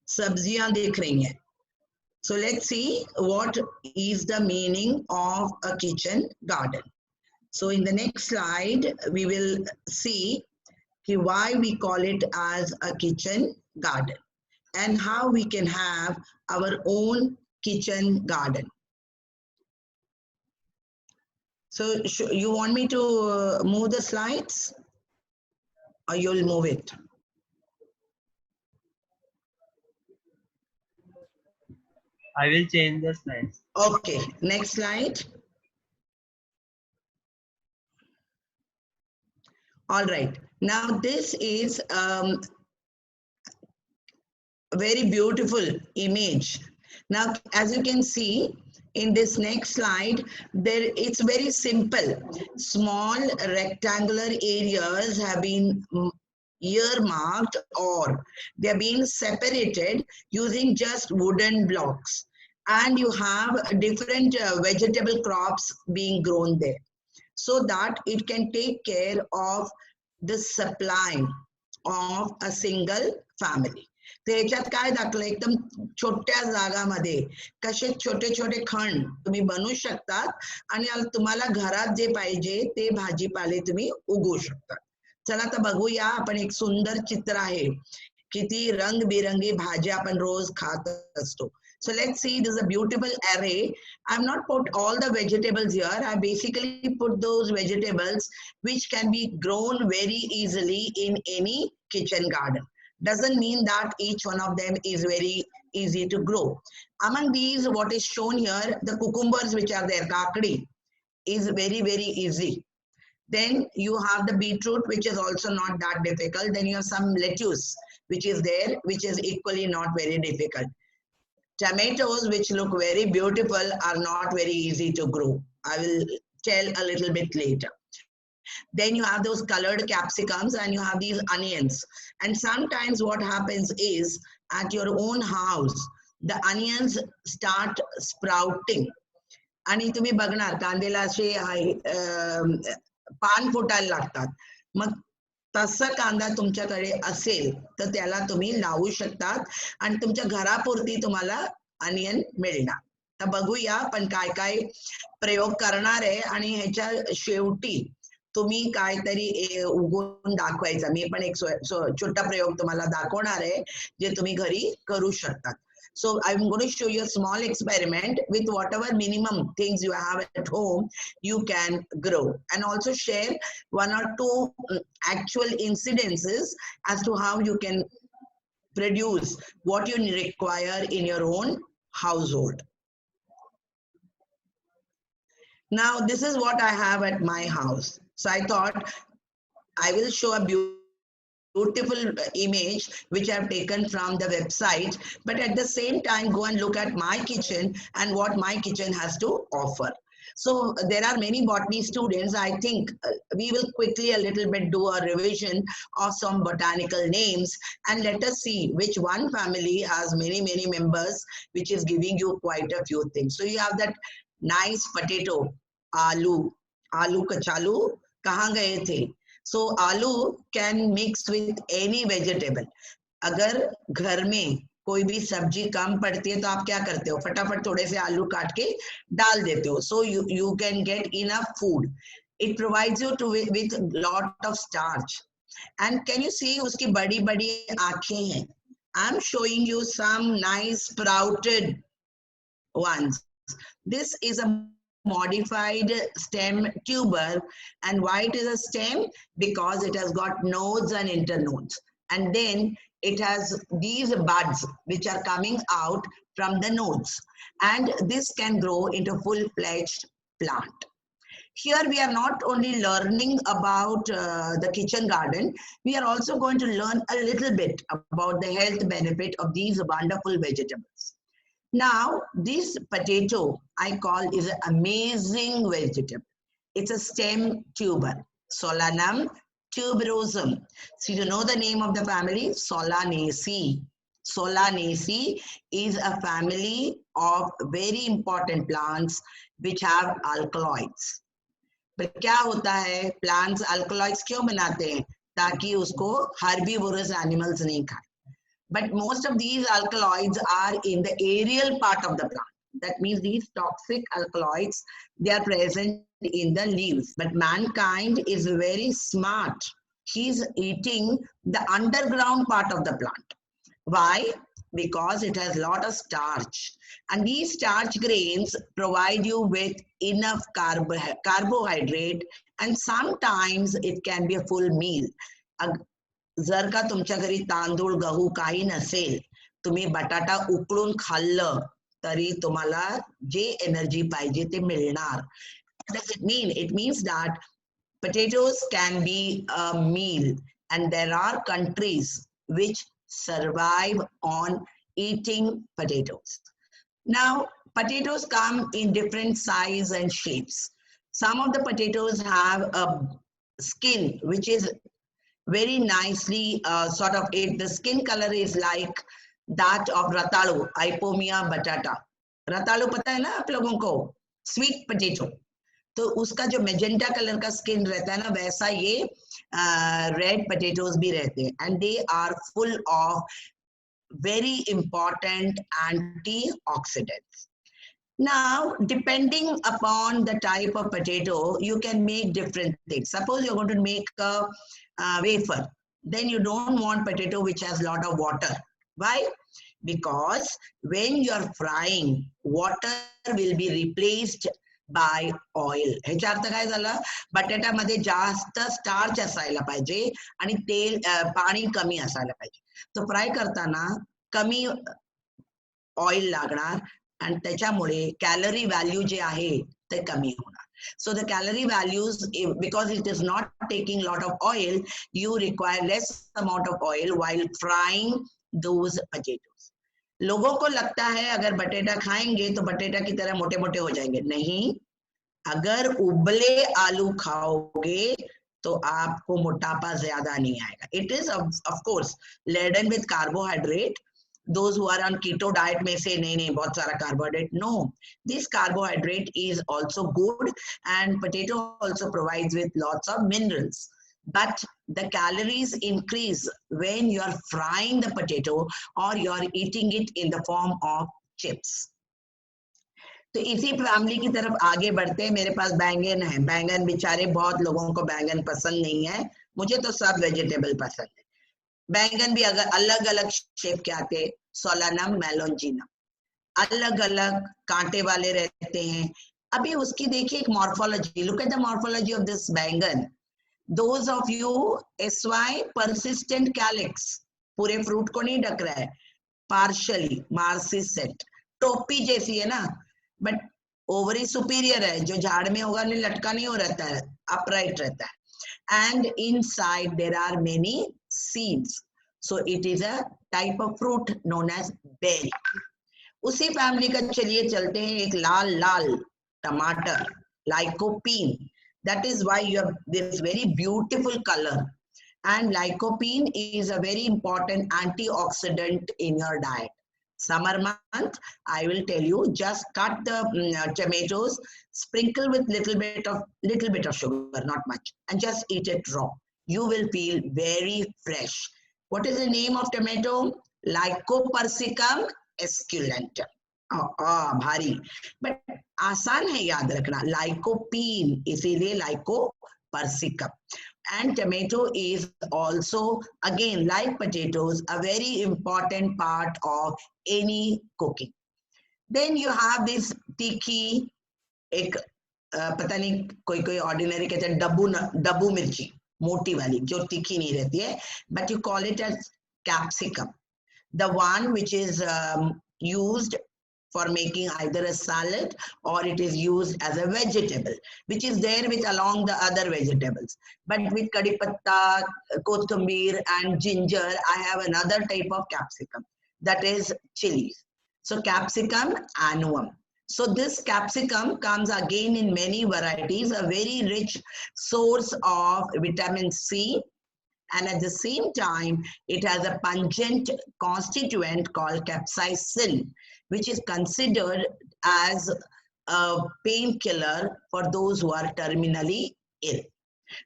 सब्जियां दिख रही हैं. So let's see what is the meaning of a kitchen garden. So in the next slide, we will see why we call it as a kitchen garden and how we can have our own kitchen garden. So you want me to move the slides or you'll move it? I will change the slides. Okay, next slide. All right, now this is a very beautiful image. Now, as you can see in this next slide, it's very simple. Small rectangular areas have been earmarked or they're being separated using just wooden blocks. And you have different vegetable crops being grown there so that it can take care of the supply of a single family. तर ह्याच्यात काय दाखलं एकदम छोट्या जागामध्ये कसे छोटे छोटे खंड तुम्ही बनवू शकतात आणि तुम्हाला घरात जे पाहिजे ते भाजीपाले तुम्ही उगवू शकतात. चला तर बघूया आपण एक सुंदर चित्र आहे किती रंगबिरंगी भाज्या आपण रोज खात असतो. So let's see, this is a beautiful array. I've not put all the vegetables here. I basically put those vegetables which can be grown very easily in any kitchen garden. Doesn't mean that each one of them is very easy to grow. Among these, what is shown here, the cucumbers which are there, kakdi, is very, very easy. Then you have the beetroot, which is also not that difficult. Then you have some lettuce, which is there, which is equally not very difficult. Tomatoes, which look very beautiful, are not very easy to grow. I will tell a little bit later. Then you have those colored capsicums and you have these onions. And sometimes what happens is at your own house, the onions start sprouting. आणि तुम्ही बघणार कांद्याला असे पान फुटायला लागतात. मग तसा कांदा तुमच्याकडे असेल तर त्याला तुम्ही लावू शकतात आणि तुमच्या घरापुरती तुम्हाला अनियन मिळणार. तर बघूया आपण काय काय प्रयोग करणार आहे आणि ह्याच्या शेवटी तुम्ही काहीतरी उगवून दाखवायचा. मी पण एक छोटा प्रयोग तुम्हाला दाखवणार आहे जे तुम्ही घरी करू शकतात. So I'm going to show you a small experiment with whatever minimum things you have at home, you can grow, and also share one or two actual incidences as to how you can produce what you require in your own household. Now, this is what I have at my house. So I thought I will show a beautiful image which I've taken from the website, but at the same time go and look at my kitchen and what my kitchen has to offer. So there are many botany students. I think we will quickly a little bit do a revision of some botanical names and let us see which one family has many members, which is giving you quite a few things. So you have that nice potato, आलू कचालू कहाँ गए थे. So आलू can mix with any vegetable. अगर घर में कोई भी सब्जी कम पड़ती है तो आप क्या करते हो, फटाफट थोड़े से आलू काट के डाल देते हो. So you can get enough food. It provides you with lot of starch. And can you see उसकी बड़ी बड़ी आँखें हैं. I'm showing you some nice sprouted ones. This is a modified stem tuber, and why it is a stem? Because it has got nodes and internodes, and then it has these buds which are coming out from the nodes, and this can grow into full-fledged plant. Here we are not only learning about the kitchen garden, we are also going to learn a little bit about the health benefit of these wonderful vegetables. Now, this potato I call is an amazing vegetable. It's a stem tuber, Solanum tuberosum. So you know the name of the family, Solanaceae. Solanaceae is a family of very important plants which have alkaloids. पर क्या होता है, plants alkaloids क्यों बनाते हैं? ताकि उसको herbivorous animals नहीं खाए. But most of these alkaloids are in the aerial part of the plant. That means these toxic alkaloids, they are present in the leaves. But mankind is very smart. He's eating the underground part of the plant. Why? Because it has a lot of starch. And these starch grains provide you with enough carbohydrate, and sometimes it can be a full meal. जर का तुमच्या घरी तांदूळ गहू काही नसेल, तुम्ही बटाटा उकळून खाल्लं तरी तुम्हाला जे एनर्जी पाहिजे ते मिळणार. What does it mean? It means that potatoes can be a meal, and there are countries which survive on eating potatoes. Now, potatoes come in different size and shapes. Some of the potatoes have a skin which is very nicely sort of it. The skin color is like that of ratalu, Ipomia batata. Ratalu पता है ना आप लोगों को? Sweet potato. तो उसका जो magenta colour का स्किन रहता है ना, वैसा ये रेड पोटैटोज भी रहते हैं, and they are full of very important antioxidants. Now, depending upon the type of potato, you can make different things. Suppose you're going to make a wafer, then you don't want potato which has a lot of water. Why? Because when you're frying, water will be replaced by oil. ह्याचा अर्थ काय झाला? बटाट्यामध्ये जास्त starch असायला पाहिजे आणि तेल पाणी कमी असायला पाहिजे. तो फ्राय करताना कमी ऑइल लागणार आणि त्याच्यामुळे कॅलरी व्हॅल्यू जे आहे ते कमी होणार. So the calorie values, because it is not taking lot of oil, you require less amount of oil while frying those potatoes. लोगों को लगता है अगर बटेटा खाएंगे तो बटेटा की तरह मोटे मोटे हो जाएंगे. नहीं, अगर उबले आलू खाओगे तो आपको मोटापा ज्यादा नहीं आएगा. It is of course laden with carbohydrate. Those who are on keto diet may say नहीं बहुत सारा carbohydrate. No, this carbohydrate is also good, and potato also provides with lots of minerals. But the calories increase when you are frying the potato or you are eating it in the form of chips. तो इसी family की तरफ आगे बढ़ते हैं. मेरे पास बैंगन है. बैंगन बेचारे बहुत लोगों को बैंगन पसंद नहीं है. मुझे तो सब वेजिटेबल पसंद है. बैंगन भी अगर अलग अलग शेप के आते, सोलानम, मेलोंजिनम, अलग अलग कांटे वाले रहते हैं. अभी उसकी देखिए एक morphology. Look at the morphology of this बैंगन. Those of you SY persistent calyx, पूरे फ्रूट को नहीं ढक रहा है, पार्शली मार्सिसेट, टोपी जैसी है ना, बट ओवरी सुपीरियर है. जो झाड़ में होगा नहीं, लटका नहीं हो रहता है, अपराइट रहता है. And inside there are many seeds. So it is a type of fruit known as berry. उसी फैमिली का चलिए चलते हैं एक लाल लाल टमाटर, lycopene. That is why you have this very beautiful color. And lycopene is a very important antioxidant in your diet. Summer month, I will tell you, just cut the tomatoes, sprinkle with little bit of sugar, not much, and just eat it raw. You will feel very fresh. What is the name of tomato? Lycopersicum esculentum. भारी, but आसान है याद रखना. Lycopene, इसीलिए lycopersicum. And tomato is also, again, like potatoes, a very important part of any cooking. Then you have this tikhi, एक पता नहीं कोई ordinary कहते हैं डब्बू मिर्ची, मोटी वाली जो तीखी नहीं रहती है, but you call it as capsicum. The one which is used for making either a salad or it is used as a vegetable, which is there with along the other vegetables. But with kadi patta, kothambir and ginger, I have another type of capsicum, that is chilies. So capsicum annuum. So this capsicum comes again in many varieties, a very rich source of vitamin C, and at the same time, it has a pungent constituent called capsaicin, which is considered as a painkiller for those who are terminally ill.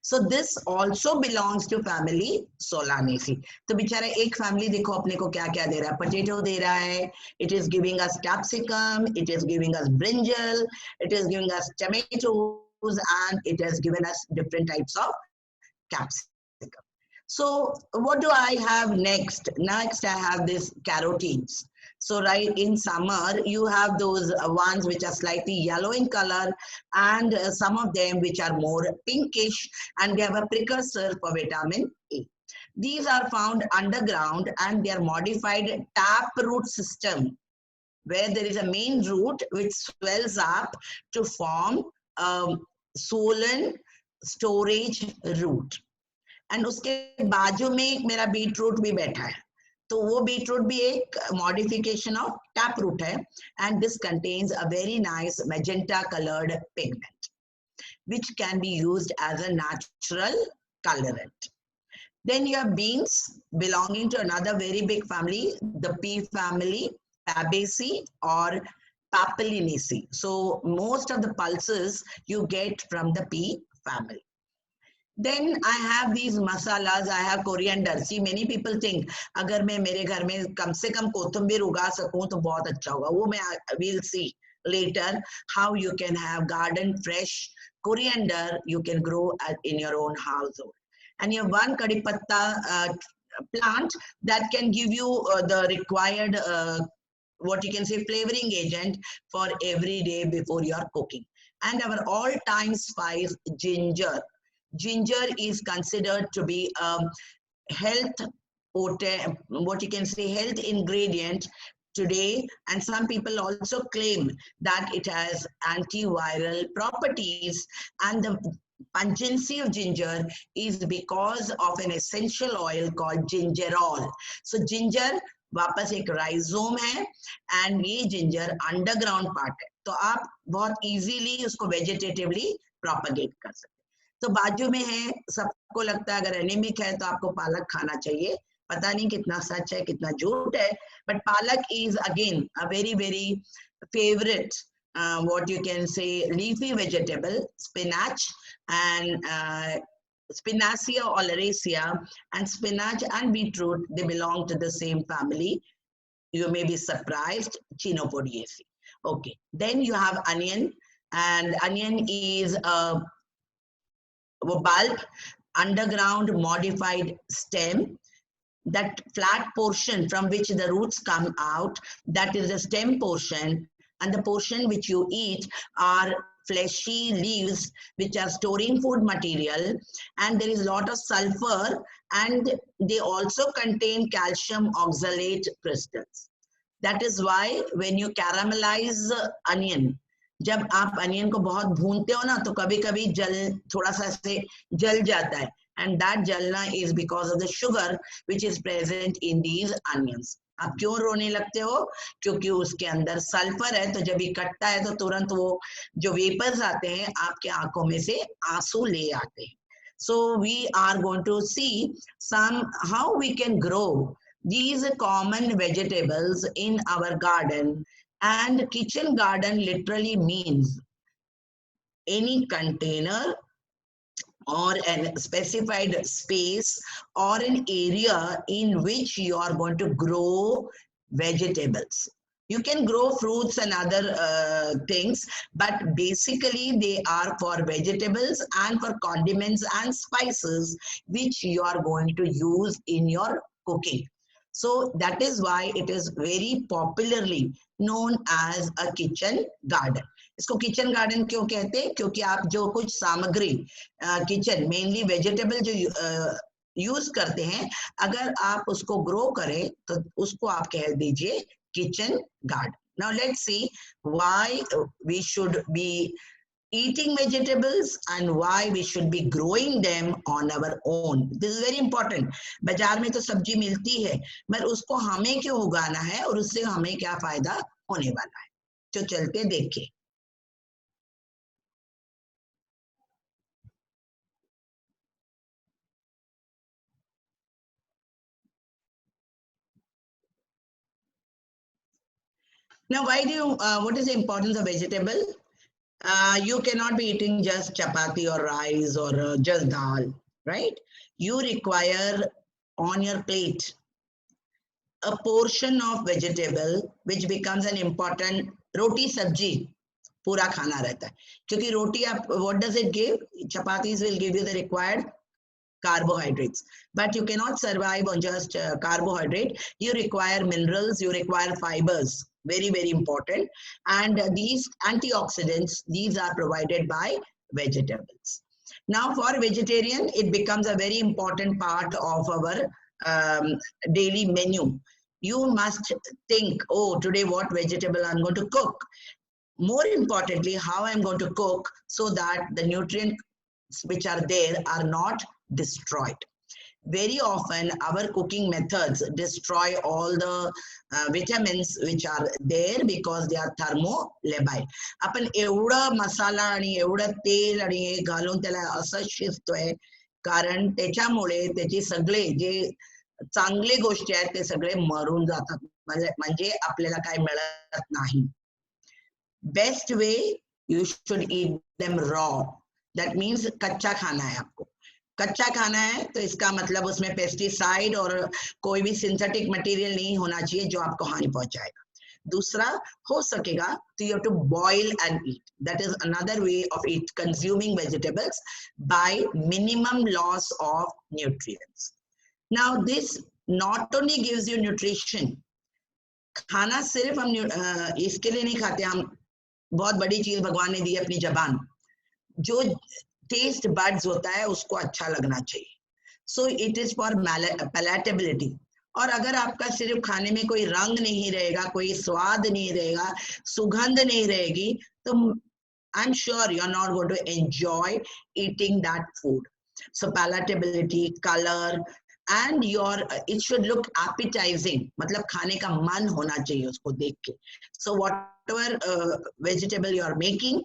So this also belongs to family Solanaceae. तो बेचारा एक family देखो अपने को क्या क्या दे रहा है, potato दे रहा है, it is giving us capsicum, it is giving us brinjal, it is giving us tomatoes, and it has given us different types of capsicum. So what do I have next? Next I have this carotenes. So right in summer, you have those ones which are slightly yellow in color, and some of them which are more pinkish, and they have a precursor for vitamin A. These are found underground, and they are modified tap root system, where there is a main root which swells up to form a swollen storage root. And उसके बाजू में एक मेरा beetroot भी बैठा है, तो वो बीटरूट भी एक मॉडिफिकेशन ऑफ टैप रूट है, and this contains a very nice magenta coloured pigment which can be used as a natural colorant. Then you have beans belonging to another very big family, the pea family, Fabaceae or Papilionaceae. So most of the pulses you get from the pea family. Then I have these masalas. I have coriander. See, many people think अगर मैं मेरे घर में कम से कम कोथिंबीर उगा सकूं तो बहुत अच्छा होगा. वो मैं we'll see later how you can have garden fresh coriander you can grow in your own household. And you have one kadi patta plant that can give you the required what you can say flavoring agent for every day before you are cooking. And our all-time spice, ginger. Ginger is considered to be a health, what you can say, health ingredient today, and some people also claim that it has antiviral properties, and the pungency of ginger is because of an essential oil called gingerol. So ginger वापस एक rhizome है, and ये ginger underground part है, तो आप बहुत easily उसको vegetatively propagate कर सकते हैं. तो बाजू में है, सबको लगता है अगर एनीमिक है तो आपको पालक खाना चाहिए. पता नहीं कितना सच है कितना झूठ है, बट पालक is again a very very favourite what you can say leafy vegetable. Spinach and Spinacia oleracea and spinach and beetroot, they belong to the same family. You may be surprised, Chenopodiaceae. Okay, then you have onion, and onion is a bulb, underground modified stem. That flat portion from which the roots come out, that is the stem portion, and the portion which you eat are fleshy leaves which are storing food material, and there is a lot of sulfur, and they also contain calcium oxalate crystals. That is why when you caramelize onion, जब आप onion को बहुत भूनते हो ना, तो कभी कभी जल थोड़ा सा ऐसे जल जाता है, and that jalna is because of the sugar which is present in these onions. आप क्यों रोने लगते हो? क्योंकि उसके अंदर सल्फर है, तो जब ये कटता है तो तुरंत वो जो वेपर्स आते हैं आपके आंखों में से आंसू ले आते हैं. So we are going to see some how we can grow these common vegetables in our garden. And kitchen garden literally means any container or a specified space or an area in which you are going to grow vegetables. You can grow fruits and other things, but basically they are for vegetables and for condiments and spices which you are going to use in your cooking. So that is why it is very popularly known as a kitchen garden. इसको kitchen garden क्यों कहते हैं? क्योंकि आप जो कुछ सामग्री kitchen mainly vegetable जो यूज करते हैं, अगर आप उसको ग्रो करें तो उसको आप कह दीजिए kitchen garden. Now let's see why we should be eating vegetables and why we should be growing them on our own. This is very important. बाजार में तो सब्जी मिलती है, मगर उसको हमें क्यों उगाना है और उससे हमें क्या फायदा होने वाला है, तो चलते देखें. Now, why do you, what is the importance of vegetable? You cannot be eating just chapati or rice or just dal, right? You require on your plate a portion of vegetable which becomes an important roti sabji पूरा खाना रहता है क्योंकि रोटी आप what does it give? Chapatis will give you the required carbohydrates, but you cannot survive on just carbohydrate. You require minerals, you require fibers, very important, and these antioxidants, these are provided by vegetables. Now for vegetarian, it becomes a very important part of our daily menu. You must think, oh, today what vegetable I'm going to cook. More importantly, how I'm going to cook so that the nutrients which are there are not destroyed. Very often our cooking methods destroy all the vitamins which are there because they are thermolabile. आपण एवढा मसाला आणि एवढं तेल आणि हे घालून त्याला असं शिजतोय कारण त्याच्यामुळे त्याचे सगळे जे चांगले गोष्टी आहेत ते सगळे मरून जातात म्हणजे आपल्याला काय मिळत नाही. Best way, you should eat them raw. That means कच्चा खाना है आपको. कच्चा खाना है तो इसका मतलब उसमें पेस्टिसाइड और कोई भी सिंथेटिक मटेरियल नहीं होना चाहिए जो आपको हानि पहुंचाएगा. दूसरा हो सकेगा तो you have to boil and eat. That is another way of consuming vegetables by minimum loss of nutrients. Now this not only gives you nutrition. खाना सिर्फ हम इसके लिए नहीं खाते हम. बहुत बड़ी चीज भगवान ने दी है अपनी जबान. जो टेस्ट बड्स होता है उसको अच्छा लगना चाहिए. So it is for palatability. और अगर आपका सिर्फ खाने में कोई रंग नहीं रहेगा, कोई स्वाद नहीं रहेगा, सुगंध नहीं रहेगी, तो I am sure you are not going to enjoy eating that food. So palatability, colour and it should look appetizing. मतलब खाने का मन होना चाहिए उसको देख के. So whatever vegetable you are making,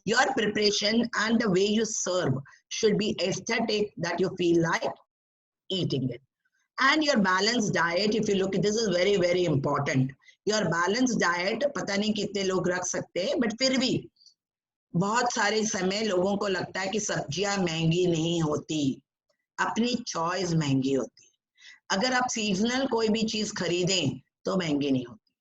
your preparation and the way you serve should be aesthetic that you feel like eating it. And your balanced diet, if you look, this is very important. Your balanced diet, पता नहीं कितने लोग रख सकते हैं, but फिर भी बहुत सारे समय लोगों को लगता है कि सब्जियां महंगी नहीं होती. अपनी चॉइस महंगी होती है. अगर आप सीजनल कोई भी चीज खरीदें तो महंगी नहीं होती.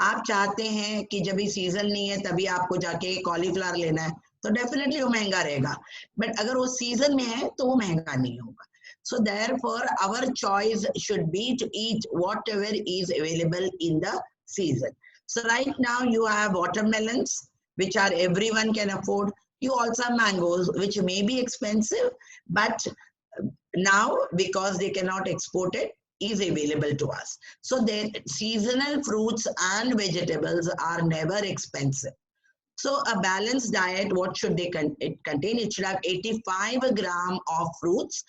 आप चाहते हैं कि जब भी सीजन नहीं है तभी आपको जाके कॉलीफ्लावर लेना है तो डेफिनेटली वो महंगा रहेगा, बट अगर वो सीजन में है तो वो महंगा नहीं होगा. So therefore our choice should be to eat whatever is available in the season. So right now you have watermelons which are everyone can afford. You also have mangoes which may be expensive, but now because they cannot export it is available to us. So the seasonal fruits and vegetables are never expensive. So a balanced diet, what should they contain? It should have 85 gram of fruits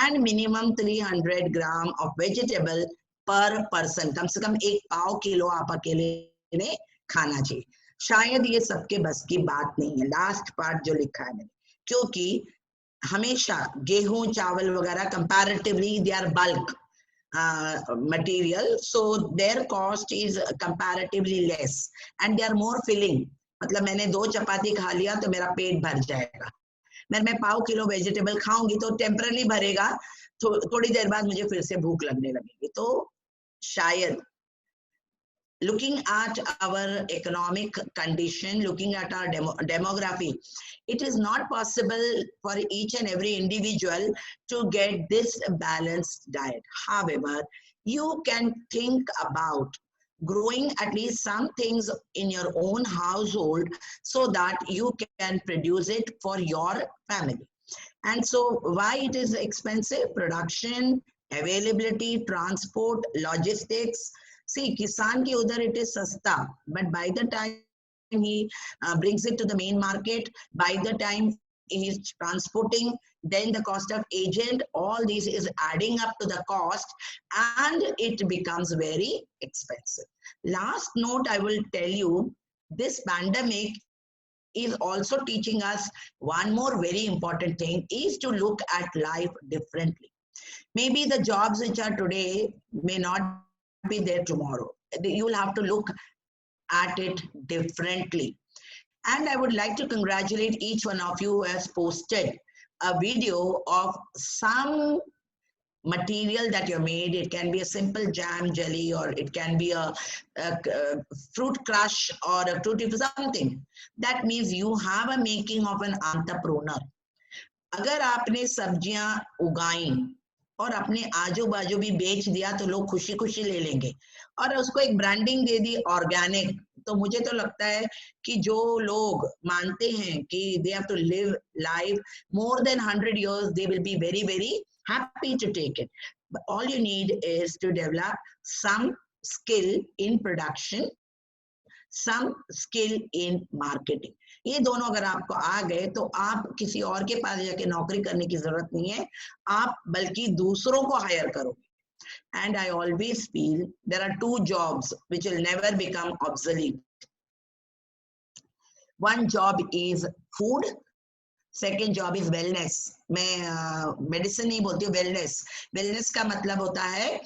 and minimum 300 gram of vegetable per person. कम से कम 1 पाव kilo आप अकेले ने खाना चाहिए. शायद ये सबके बस की बात नहीं है, लास्ट पार्ट जो लिखा है मैंने, क्योंकि हमेशा गेहूं चावल वगैरह comparatively they are bulk material, so their cost is comparatively less and they are more filling. मतलब मैंने 2 चपाती खा लिया तो मेरा पेट भर जाएगा. मैं पाव किलो वेजिटेबल खाऊंगी तो टेम्परली भरेगा, थोड़ी देर बाद मुझे फिर से भूख लगने लगेगी. तो शायद looking at our economic condition, looking at our demography, it is not possible for each and every individual to get this balanced diet. However, you can think about growing at least some things in your own household so that you can produce it for your family. And so why it is expensive? Production, availability, transport, logistics. See, kisan ki udhar it is sasta, but by the time he brings it to the main market, by the time he is transporting, then the cost of agent, all this is adding up to the cost and it becomes very expensive. Last note I will tell you, this pandemic is also teaching us one more very important thing, is to look at life differently. Maybe the jobs which are today may not be there tomorrow. You will have to look at it differently. And I would like to congratulate each one of you who has posted a video of some material that you made. It can be a simple jam jelly, or it can be a fruit crush or a tutti something. That means you have a making of an entrepreneur. अगर आपने सब्जियां उगाई और अपने आजू बाजू भी बेच दिया तो लोग खुशी खुशी ले लेंगे, और उसको एक ब्रांडिंग दे दी ऑर्गेनिक, तो मुझे तो लगता है कि जो लोग मानते हैं कि they have to live life more than 100 years, they will be very very happy to take it. But all you need is to develop some skill in production, some skill in marketing. ये दोनों अगर आपको आ गए तो आप किसी और के पास जाके नौकरी करने की जरूरत नहीं है, आप बल्कि दूसरों को हायर करोगे. And I always feel there are two jobs which will never become obsolete. One job is food, second job is wellness. मैं मेडिसिन नहीं बोलती हूँ, wellness. Wellness का मतलब होता है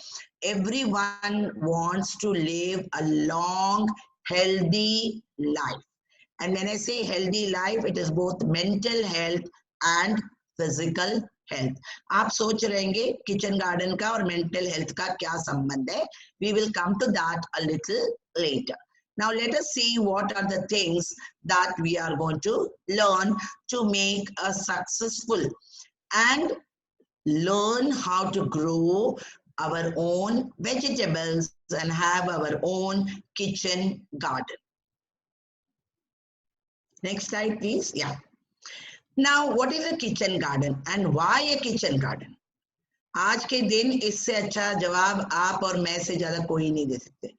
everyone wants to live a long, healthy life. And when I say healthy life, it is both mental health and physical health. आप सोच रहेंगे किचन गार्डन का और मेंटल हेल्थ का क्या संबंध है. We will come to that a little later. Now let us see what are the things that we are going to learn to make us successful and learn how to grow our own vegetables and have our own kitchen garden. Next slide, please. Yeah. Now, what is a kitchen garden and why a kitchen garden? आज के दिन इससे अच्छा जवाब आप और मैं से ज्यादा कोई नहीं दे सकते.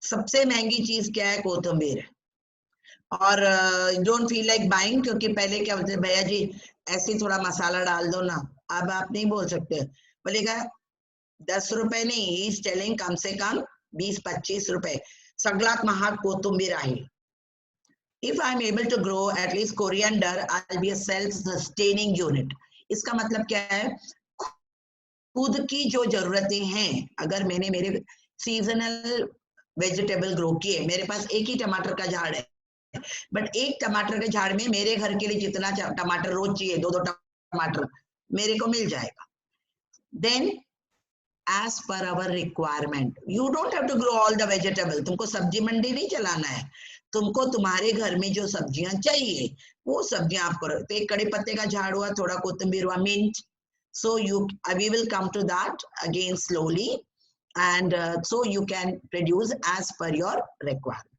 सबसे महंगी चीज क्या है? कोथिंबीर. और डोंट फील लाइक बाइंग, क्योंकि पहले क्या बोलते, भैया जी ऐसे थोड़ा मसाला डाल दो ना. अब आप नहीं बोल सकते, बोलेगा 10 रुपए नहीं, ही इज टेलिंग कम से कम 20-25 रुपए. सगळ्यात महाग कोथिंबीर आहे. If I'm able to grow at least coriander, I'll be a self-sustaining unit. इसका मतलब क्या है? खुद की जो जरूरतें हैं, अगर मैंने मेरे सीजनल वेजिटेबल ग्रो किए, मेरे पास एक ही टमाटर का झाड़ है, बट एक टमाटर के झाड़ में मेरे घर के लिए जितना टमाटर रोज चाहिए, 2-2 टमाटर मेरे को मिल जाएगा. Then as per our requirement, you don't have to grow all the vegetable. तुमको सब्जी मंडी नहीं चलाना है, तुमको तुम्हारे घर में जो सब्जियां चाहिए वो सब्जियां आप करो. तो एक कड़ी पत्ते का झाड़ हुआ, थोड़ा कोथिंबीर हुआ, mint. So we will come to that again slowly, and so you can produce as per your requirement.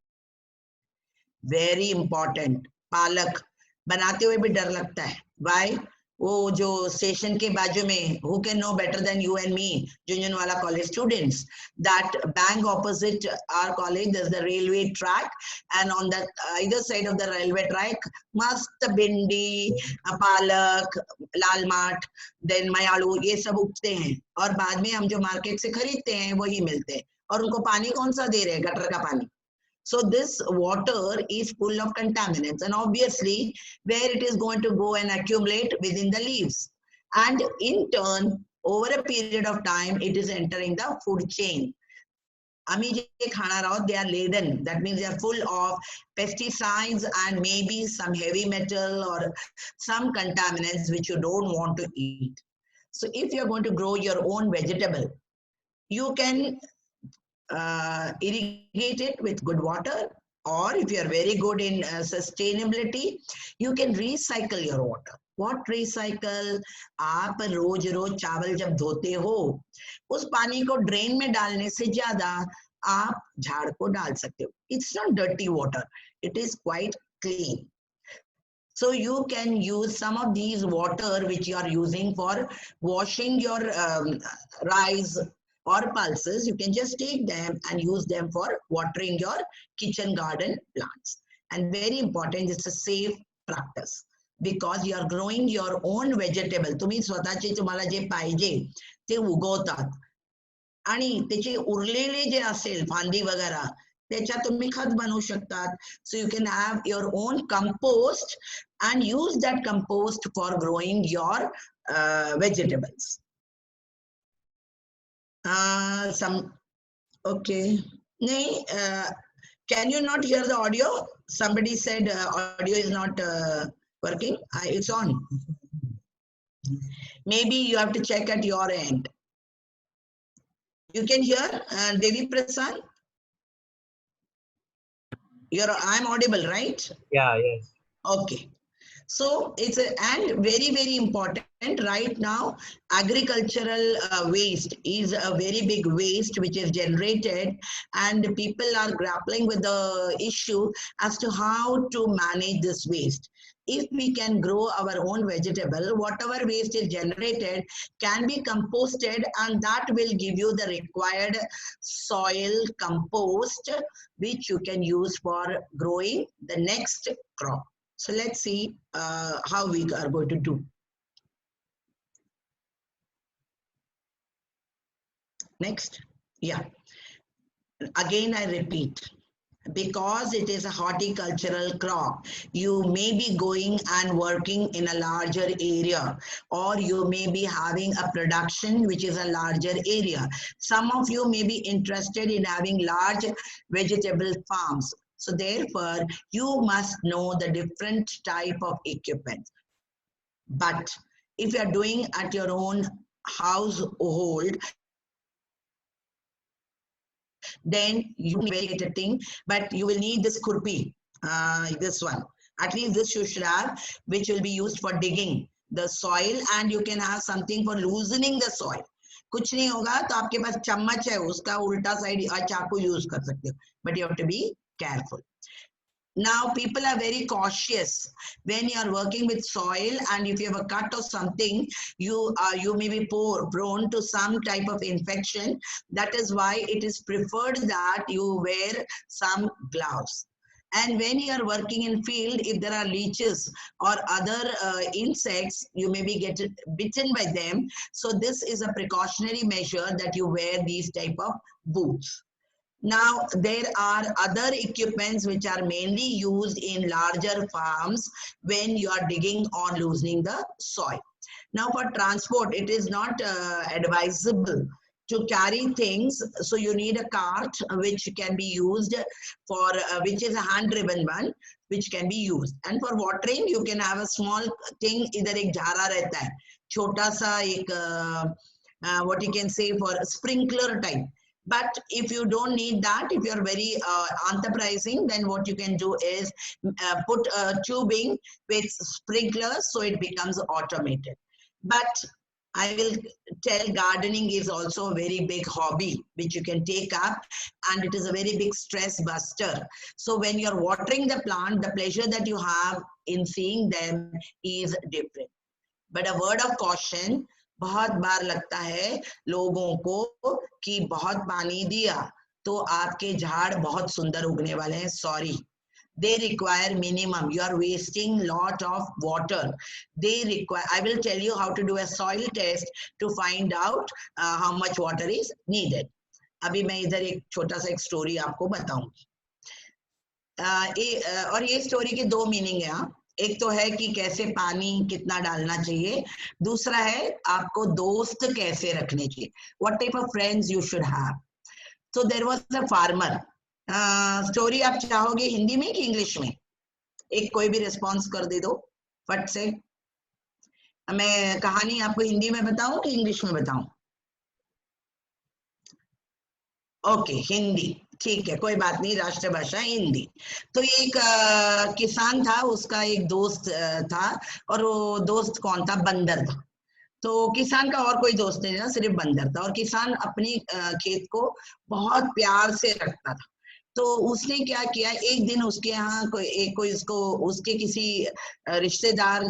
Very important, पालक बनाते हुए भी डर लगता है. Why? वो जो स्टेशन के बाजू में, who can know better than you and me, Junjanwala college students, that bang opposite our college there's the railway track, and on that either side of the railway track mast bindi, palak, lal mat, then mayalu, ये सब उगते हैं, और बाद में हम जो market से खरीदते हैं वही मिलते हैं, और उनको पानी कौन सा दे रहे हैं? गटर का पानी. So this water is full of contaminants, and obviously where it is going to go and accumulate within the leaves, and in turn over a period of time it is entering the food chain. आम्ही जे खाना राहत, they are laden, that means they are full of pesticides and maybe some heavy metal or some contaminants which you don't want to eat. So if you are going to grow your own vegetable, you can irrigate it with good water, or if you are very good in sustainability, you can recycle your water. What recycle? आप रोज रोज चावल जब धोते हो, उस पानी को drain में डालने से ज्यादा आप झाड़ को डाल सकते हो. It's not dirty water, it is quite clean. So you can use some of these water which you are using for washing your rice or pulses. You can just take them and use them for watering your kitchen garden plants. And very important, it's a safe practice because you are growing your own vegetable. तुम्ही स्वतःचे तुम्हाला जे पाहिजे ते उगवतात, आणि त्याचे उरलेले जे असेल फांदी वगैरे त्याच्यात तुम्ही खत बनवू शकतात. So you can have your own compost and use that compost for growing your vegetables. Okay. नहीं, Can you not hear the audio? Somebody said audio is not working. It's on. Maybe you have to check at your end. You can hear Devi Prasad? I'm audible, right? Yeah, yes. Okay. So it's and very, very important right now, agricultural waste is a very big waste which is generated, and people are grappling with the issue as to how to manage this waste. If we can grow our own vegetable, whatever waste is generated can be composted, and that will give you the required soil compost, which you can use for growing the next crop. So let's see how we are going to do. Next. Yeah. Again, I repeat, because it is a horticultural crop, you may be going and working in a larger area, or you may be having a production which is a larger area. Some of you may be interested in having large vegetable farms. So therefore, you must know the different type of equipment. But if you are doing at your own household, then you will get a thing, but you will need this kurpi, this one. At least this you should have, which will be used for digging the soil, and you can have something for loosening the soil. कुछ नहीं होगा तो आपके पास चम्मच है, उसका उल्टा side चाकू यूज कर सकते हो, but you have to be careful. Now, people are very cautious when you are working with soil, and if you have a cut or something, you may be prone to some type of infection. That is why it is preferred that you wear some gloves. And when you are working in field, if there are leeches or other insects, you may be bitten by them. So this is a precautionary measure that you wear these type of boots. Now, there are other equipments which are mainly used in larger farms when you are digging or loosening the soil. Now, for transport, it is not advisable to carry things. So you need a cart which can be used for, which is a hand-driven one, which can be used. And for watering, you can have a small thing, either ek jhara rehta hai, chota sa ek, what you can say, for sprinkler type. But if you don't need that, if you're very enterprising, then what you can do is put a tubing with sprinklers so it becomes automated. But I will tell, gardening is also a very big hobby which you can take up, and it is a very big stress buster. So when you're watering the plant, the pleasure that you have in seeing them is different. But a word of caution, बहुत बार लगता है लोगों को कि बहुत पानी दिया तो आपके झाड़ बहुत सुंदर उगने वाले हैं. Sorry, they require minimum. You are wasting lot of water. They require, I will tell you how to do a soil test to find out how much water is needed. अभी मैं इधर एक छोटा सा एक स्टोरी आपको बताऊंगी. और ये स्टोरी के दो मीनिंग है. एक तो है कि कैसे पानी कितना डालना चाहिए, दूसरा है आपको दोस्त कैसे रखने चाहिए, what type of friends you should have. So there was a farmer. Story आप चाहोगे हिंदी में कि इंग्लिश में? एक कोई भी रिस्पॉन्स कर दे दो फट से. मैं कहानी आपको हिंदी में बताऊं कि इंग्लिश में बताऊं? ओके, हिंदी ठीक है, कोई बात नहीं, राष्ट्रभाषा हिंदी. तो एक किसान था, उसका एक दोस्त था, और वो दोस्त कौन था? बंदर था. तो किसान का और कोई दोस्त नहीं था, सिर्फ बंदर था. और किसान अपनी खेत को बहुत प्यार से रखता था. तो उसने क्या किया, एक दिन उसके यहाँ कोई इसको उसके किसी रिश्तेदार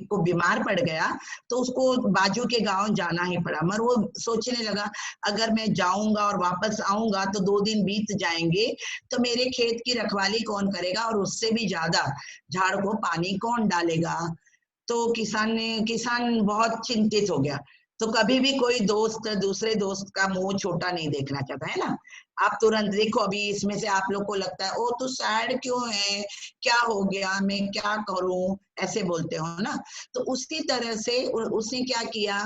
को बीमार पड़ गया, तो उसको बाजू के गांव जाना ही पड़ा. मगर वो सोचने लगा, अगर मैं जाऊंगा और वापस आऊंगा तो 2 दिन बीत जाएंगे, तो मेरे खेत की रखवाली कौन करेगा, और उससे भी ज्यादा झाड़ को पानी कौन डालेगा. तो किसान बहुत चिंतित हो गया. तो कभी भी कोई दोस्त दूसरे दोस्त का मुंह छोटा नहीं देखना चाहता है ना. आप तुरंत देखो, अभी इसमें से आप लोग को लगता है, ओ तू सैड क्यों है, क्या हो गया, मैं क्या करूं, ऐसे बोलते हो ना. तो उसी तरह से उसने क्या किया,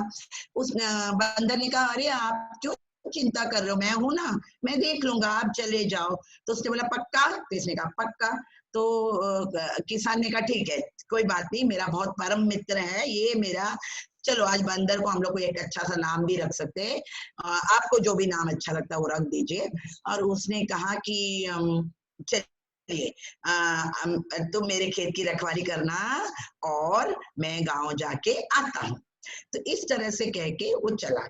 उस बंदर ने कहा, अरे आप क्यों चिंता कर रहे हो, मैं हूं ना, मैं देख लूंगा, आप चले जाओ। तो उसने बोला पक्का? तो इसने कहा पक्का। तो किसान ने कहा ठीक है, कोई बात नहीं, मेरा बहुत परम मित्र है ये मेरा, चलो आज बंदर को हम लोग को एक अच्छा सा नाम भी रख सकते हैं, आपको जो भी नाम अच्छा लगता है वो रख दीजिए। और उसने कहा कि चलिए तुम मेरे खेत की रखवाली करना और मैं गांव जाके आता हूँ। तो इस तरह से कह के वो चला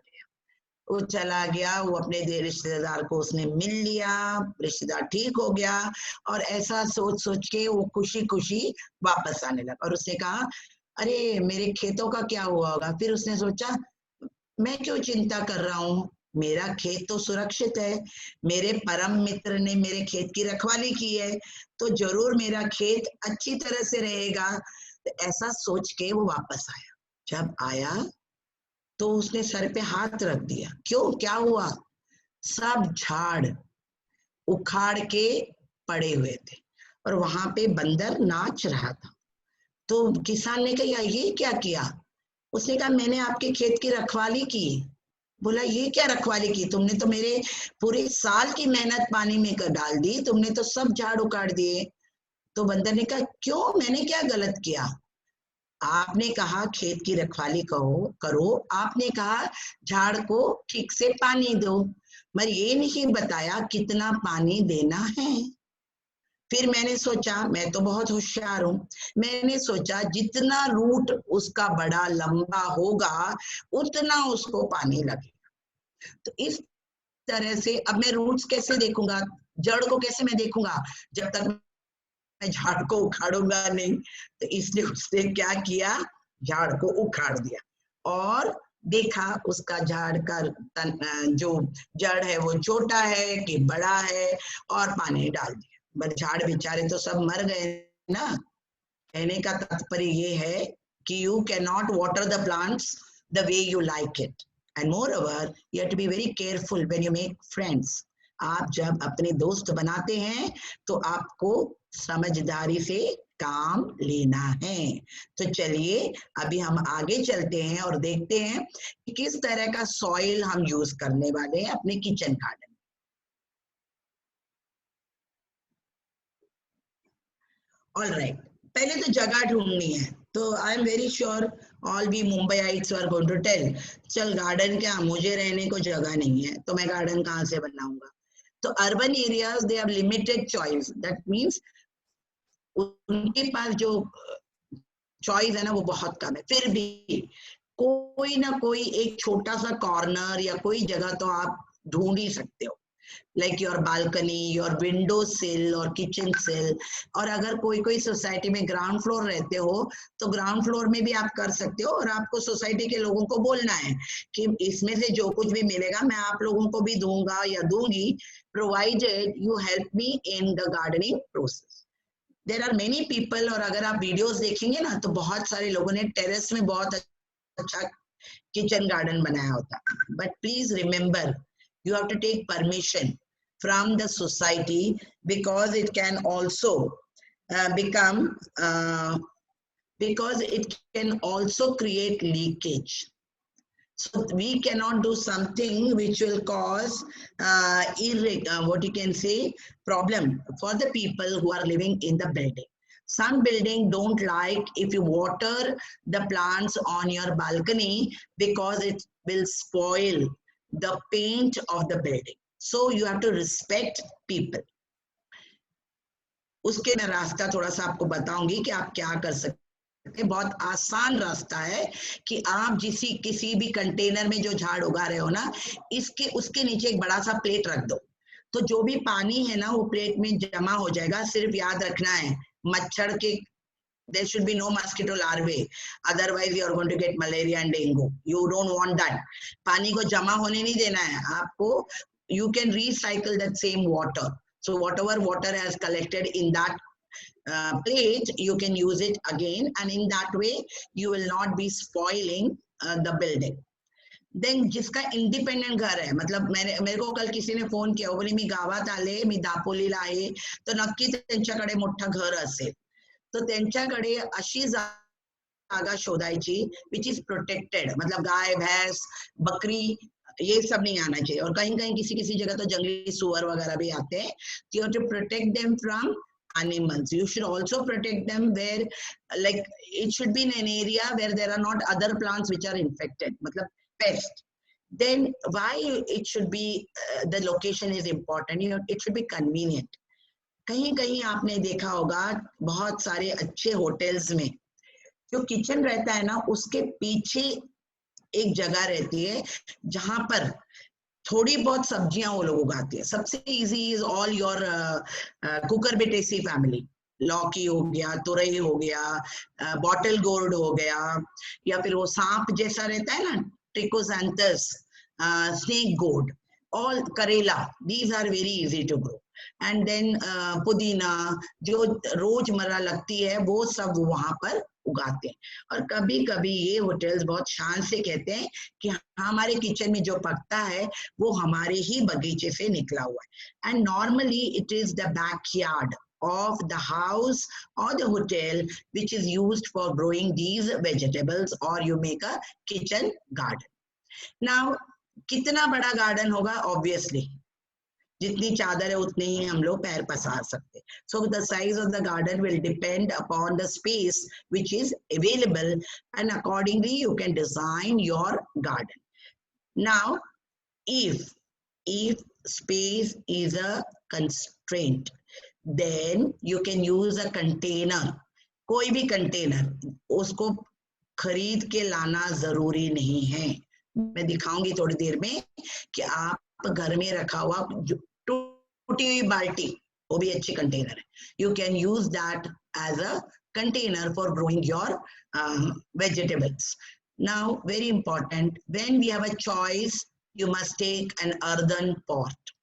गया। वो अपने रिश्तेदार को उसने मिल लिया, रिश्तेदार ठीक हो गया, और ऐसा सोच सोच के वो खुशी खुशी वापस आने लगा। और उसने कहा अरे मेरे खेतों का क्या हुआ होगा? फिर उसने सोचा मैं क्यों चिंता कर रहा हूँ, मेरा खेत तो सुरक्षित है, मेरे परम मित्र ने मेरे खेत की रखवाली की है, तो जरूर मेरा खेत अच्छी तरह से रहेगा। तो ऐसा सोच के वो वापस आया। जब आया तो उसने सर पे हाथ रख दिया। क्यों, क्या हुआ? सब झाड़ उखाड़ के पड़े हुए थे और वहां पे बंदर नाच रहा था। तो किसान ने कहा ये क्या किया? उसने कहा मैंने आपके खेत की रखवाली की। बोला ये क्या रखवाली की? तुमने तो मेरे पूरे साल की मेहनत पानी में कर डाल दी, तुमने तो सब झाड़ उखाड़ दिए। तो बंदर ने कहा क्यों, मैंने क्या गलत किया? आपने कहा खेत की रखवाली करो, आपने कहा झाड़ को ठीक से पानी दो, मगर ये नहीं बताया कितना पानी देना है। फिर मैंने सोचा, मैं तो बहुत होशियार हूं, मैंने सोचा जितना रूट उसका बड़ा लंबा होगा उतना उसको पानी लगेगा। तो इस तरह से अब मैं रूट्स कैसे देखूंगा, जड़ को कैसे मैं देखूंगा जब तक मैं झाड़ को उखाड़ूंगा नहीं? तो इसलिए उसने क्या किया, झाड़ को उखाड़ दिया और देखा उसका झाड़ का जो जड़ है वो छोटा है कि बड़ा है, और पानी डाल दिया। बट झाड़ बेचारे तो सब मर गए ना। कहने का तात्पर्य ये है कि you can not water the plants the way you like it, and moreover you have to be very careful when you make friends. आप जब अपने दोस्त बनाते हैं तो आपको समझदारी से काम लेना है। तो चलिए अभी हम आगे चलते हैं और देखते हैं कि किस तरह का सॉइल हम यूज करने वाले हैं अपने किचन गार्डन। ऑल राइट, पहले तो जगह ढूंढनी है। तो I am very sure all we Mumbaiites are going to tell चल गार्डन क्या, मुझे रहने को जगह नहीं है तो मैं गार्डन कहाँ से बनाऊंगा? तो urban areas they have limited choice, that means उनके पास जो चॉइस है ना वो बहुत कम है। फिर भी कोई ना कोई एक छोटा सा कॉर्नर या कोई जगह तो आप ढूंढ ही सकते हो, like your balcony, your window सिल और किचन सिल। और अगर कोई कोई सोसाइटी में ग्राउंड फ्लोर रहते हो तो ग्राउंड फ्लोर में भी आप कर सकते हो, और आपको सोसाइटी के लोगों को बोलना है कि इसमें से जो कुछ भी मिलेगा मैं आप लोगों को भी दूंगा या दूंगी, provided you help me in the gardening process. There are many people, और अगर आप वीडियोस देखेंगे ना तो बहुत सारे लोगों ने टेरेस में बहुत अच्छा किचन गार्डन बनाया होता। But please remember you have to take permission from the society, because it can also become because it can also create leakage. So we cannot do something which will cause what you can say problem for the people who are living in the building. Some building don't like if you water the plants on your balcony because it will spoil the paint of the building. So you have to respect people. उसके मैं रास्ता थोड़ा सा आपको बताऊंगी कि आप क्या कर सकते हैं। बहुत आसान रास्ता है कि आप किसी भी कंटेनर में जो झाड़ उगा रहे हो ना, उसके नीचे एक बड़ा सा प्लेट रख दो, तो जो भी पानी है ना वो प्लेट में जमा हो जाएगा। सिर्फ याद रखना है मच्छर के there should be no mosquito larvae, otherwise you are going to get malaria and dengue. You don't want that. पानी को जमा होने नहीं देना है आपको। You can recycle that same water. So whatever water has collected in that plate, you can use it again, and in that way you will not be spoiling the building. Then जिसका independent घर है, मतलब मेरे को कल किसी ने phone किया, बोली मी गावात आले, मी दापोलीला आहे, तर नक्की त्यांच्याकडे मोठं घर असेल, तो त्यांच्याकडे अशी जागा शोधायची विच इज प्रोटेक्टेड, मतलब गाय भैंस बकरी ये सब नहीं आना चाहिए। और कहीं कहीं किसी किसी जगह तो जंगली सुअर वगैरह भी आते हैं, you have to protect them from animals. You should also protect them where, like, it should be in an area where there are not other plants which are infected, matlab pest. Then why it should be, the location is important, you know, it should be convenient. कहीं कहीं आपने देखा होगा बहुत सारे अच्छे hotels में जो किचन रहता है ना, उसके पीछे एक जगह रहती है जहां पर थोड़ी बहुत सब्जियां वो लोग उगाते हैं। सबसे easy is all your Cucurbitaceae family. लौकी हो गया, तुरई हो गया, बॉटल गोर्ड हो गया, या फिर वो सांप जैसा रहता है ना, trichosanthes, snake gourd, all karela, these are very easy to grow. And then pudina, जो रोजमर्रा लगती है वो सब वहां पर उगाते हैं। और कभी कभी ये होटल्स बहुत शान से कहते हैं कि हमारे किचन में जो पकता है वो हमारे ही बगीचे से निकला हुआ है। And normally it is the backyard of the house or the hotel which is used for growing these vegetables, or you make a kitchen garden. Now कितना बड़ा गार्डन होगा? Obviously जितनी चादर है उतने ही हम लोग पैर पसार सकते। So the size of the garden will depend upon the space which is available, and accordingly you can design your garden. Now if space is a constraint, then you can use a container. कोई भी container, उसको खरीद के लाना जरूरी नहीं है। मैं दिखाऊंगी थोड़ी देर में कि आप घर में रखा हुआ टूटी हुई बाल्टी, वो भी अच्छी कंटेनर है, you can use that as a container for growing your vegetables. Now very important, when we have a choice, you must take an earthen pot.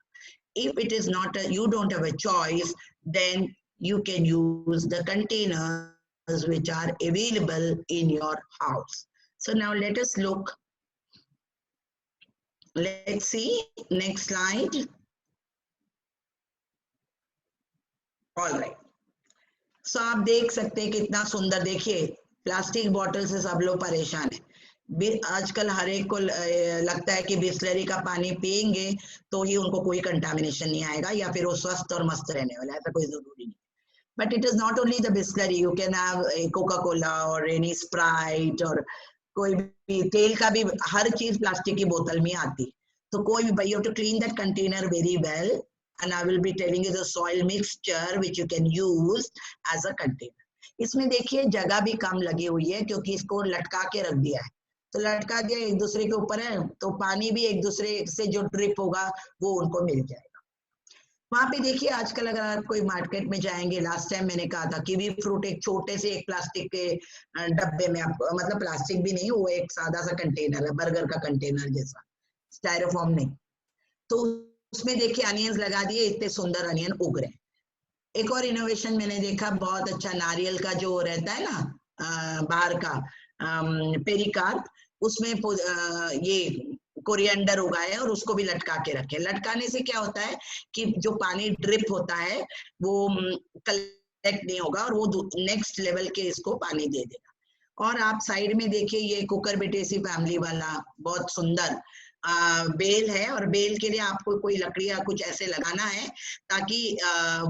If it is not you don't have a choice, then you can use the containers which are available in your house. So now let us look. Let's see next slide. All right. So आप देख सकते हैं कितना सुंदर। देखिए plastic bottle से सब लोग परेशान है। आजकल हर एक को लगता है कि बिस्लरी का पानी पिएंगे तो ही उनको कोई कंटामिनेशन नहीं आएगा या फिर वो स्वस्थ और मस्त रहने वाला है। ऐसा कोई जरूरी नहीं। But it is not only the Bisleri, you can have Coca Cola और एनी स्प्राइट, और कोई भी तेल का भी, हर चीज प्लास्टिक की बोतल में आती। तो कोई भी, you have to clean that container very well, and I will be telling you the soil mixture which you can use as a container. इसमें देखिए जगह भी कम लगी हुई है क्योंकि इसको लटका के रख दिया है। तो लटका दिया एक दूसरे के ऊपर है, तो पानी भी एक दूसरे से जो ड्रिप होगा वो उनको मिल जाएगा। वहां पे देखिए आजकल अगर आप कोई मार्केट में जाएंगे, लास्ट टाइम मैंने कहा था कीवी फ्रूट एक छोटे से एक प्लास्टिक के डब्बे में, आपको मतलब प्लास्टिक भी नहीं, वो एक सादा सा कंटेनर है, बर्गर का कंटेनर जैसा, स्टायरोफॉर्म नहीं। तो उसमें देखिए अनियंस लगा दिए, इतने सुंदर अनियन उग रहे हैं। एक और इनोवेशन मैंने देखा बहुत अच्छा, नारियल का जो रहता है ना बाहर का पेरिकार्प, उसमें ये कोरिएंडर उगाए और उसको भी लटका के रखे। लटकाने से क्या होता है कि जो पानी ड्रिप होता है वो कलेक्ट नहीं होगा और वो नेक्स्ट लेवल के इसको पानी दे देगा। और आप साइड में देखिए ये कुकरबिटेसी फैमिली वाला बहुत सुंदर बेल है, और बेल के लिए आपको कोई लकड़ी या कुछ ऐसे लगाना है ताकि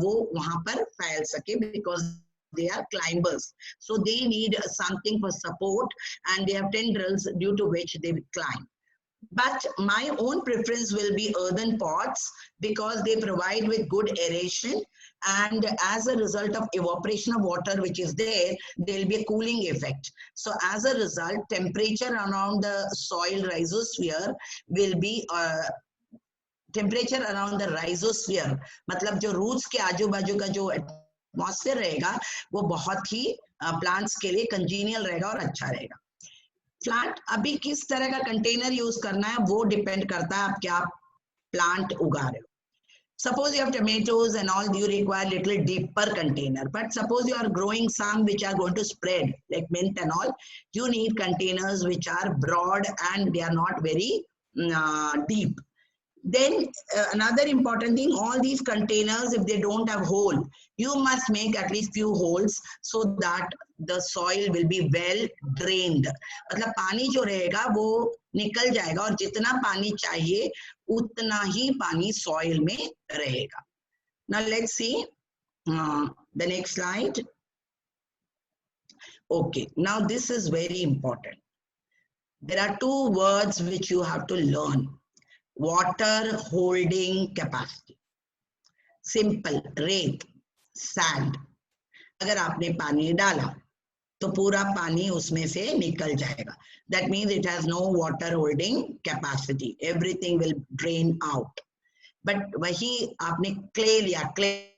वो वहां पर फैल सके, because they are climbers, so they need something for support and they have tendrils due to which they climb. But my own preference will be earthen pots because they provide with good aeration, and as a result of evaporation of water which is there, there will be a cooling effect. So as a result, temperature around the soil rhizosphere will be temperature around the rhizosphere, मतलब जो roots के आजू बाजू का जो atmosphere रहेगा वो बहुत ही प्लांट्स के लिए कंजीनियल रहेगा और अच्छा रहेगा। प्लांट अभी किस तरह का कंटेनर यूज करना है वो डिपेंड करता है आप क्या प्लांट उगा रहे हो। Suppose you have tomatoes and all, you require little deeper container. But suppose you are growing some which are going to spread, like mint and all, you need containers which are broad and they are not very deep. Then another important thing, all these containers, if they don't have hole, you must make at least few holes so that the soil will be well drained. मतलब पानी जो रहेगा वो निकल जाएगा और जितना पानी चाहिए उतना ही पानी soil में रहेगा. Now let's see the next slide. Okay, now this is very important. There are two words which you have to learn. Water holding capacity. Simple, रेत, sand. अगर आपने पानी डाला तो पूरा पानी उसमें से निकल जाएगा. That means it has no water holding capacity. Everything will drain out. But वही आपने clay लिया, clay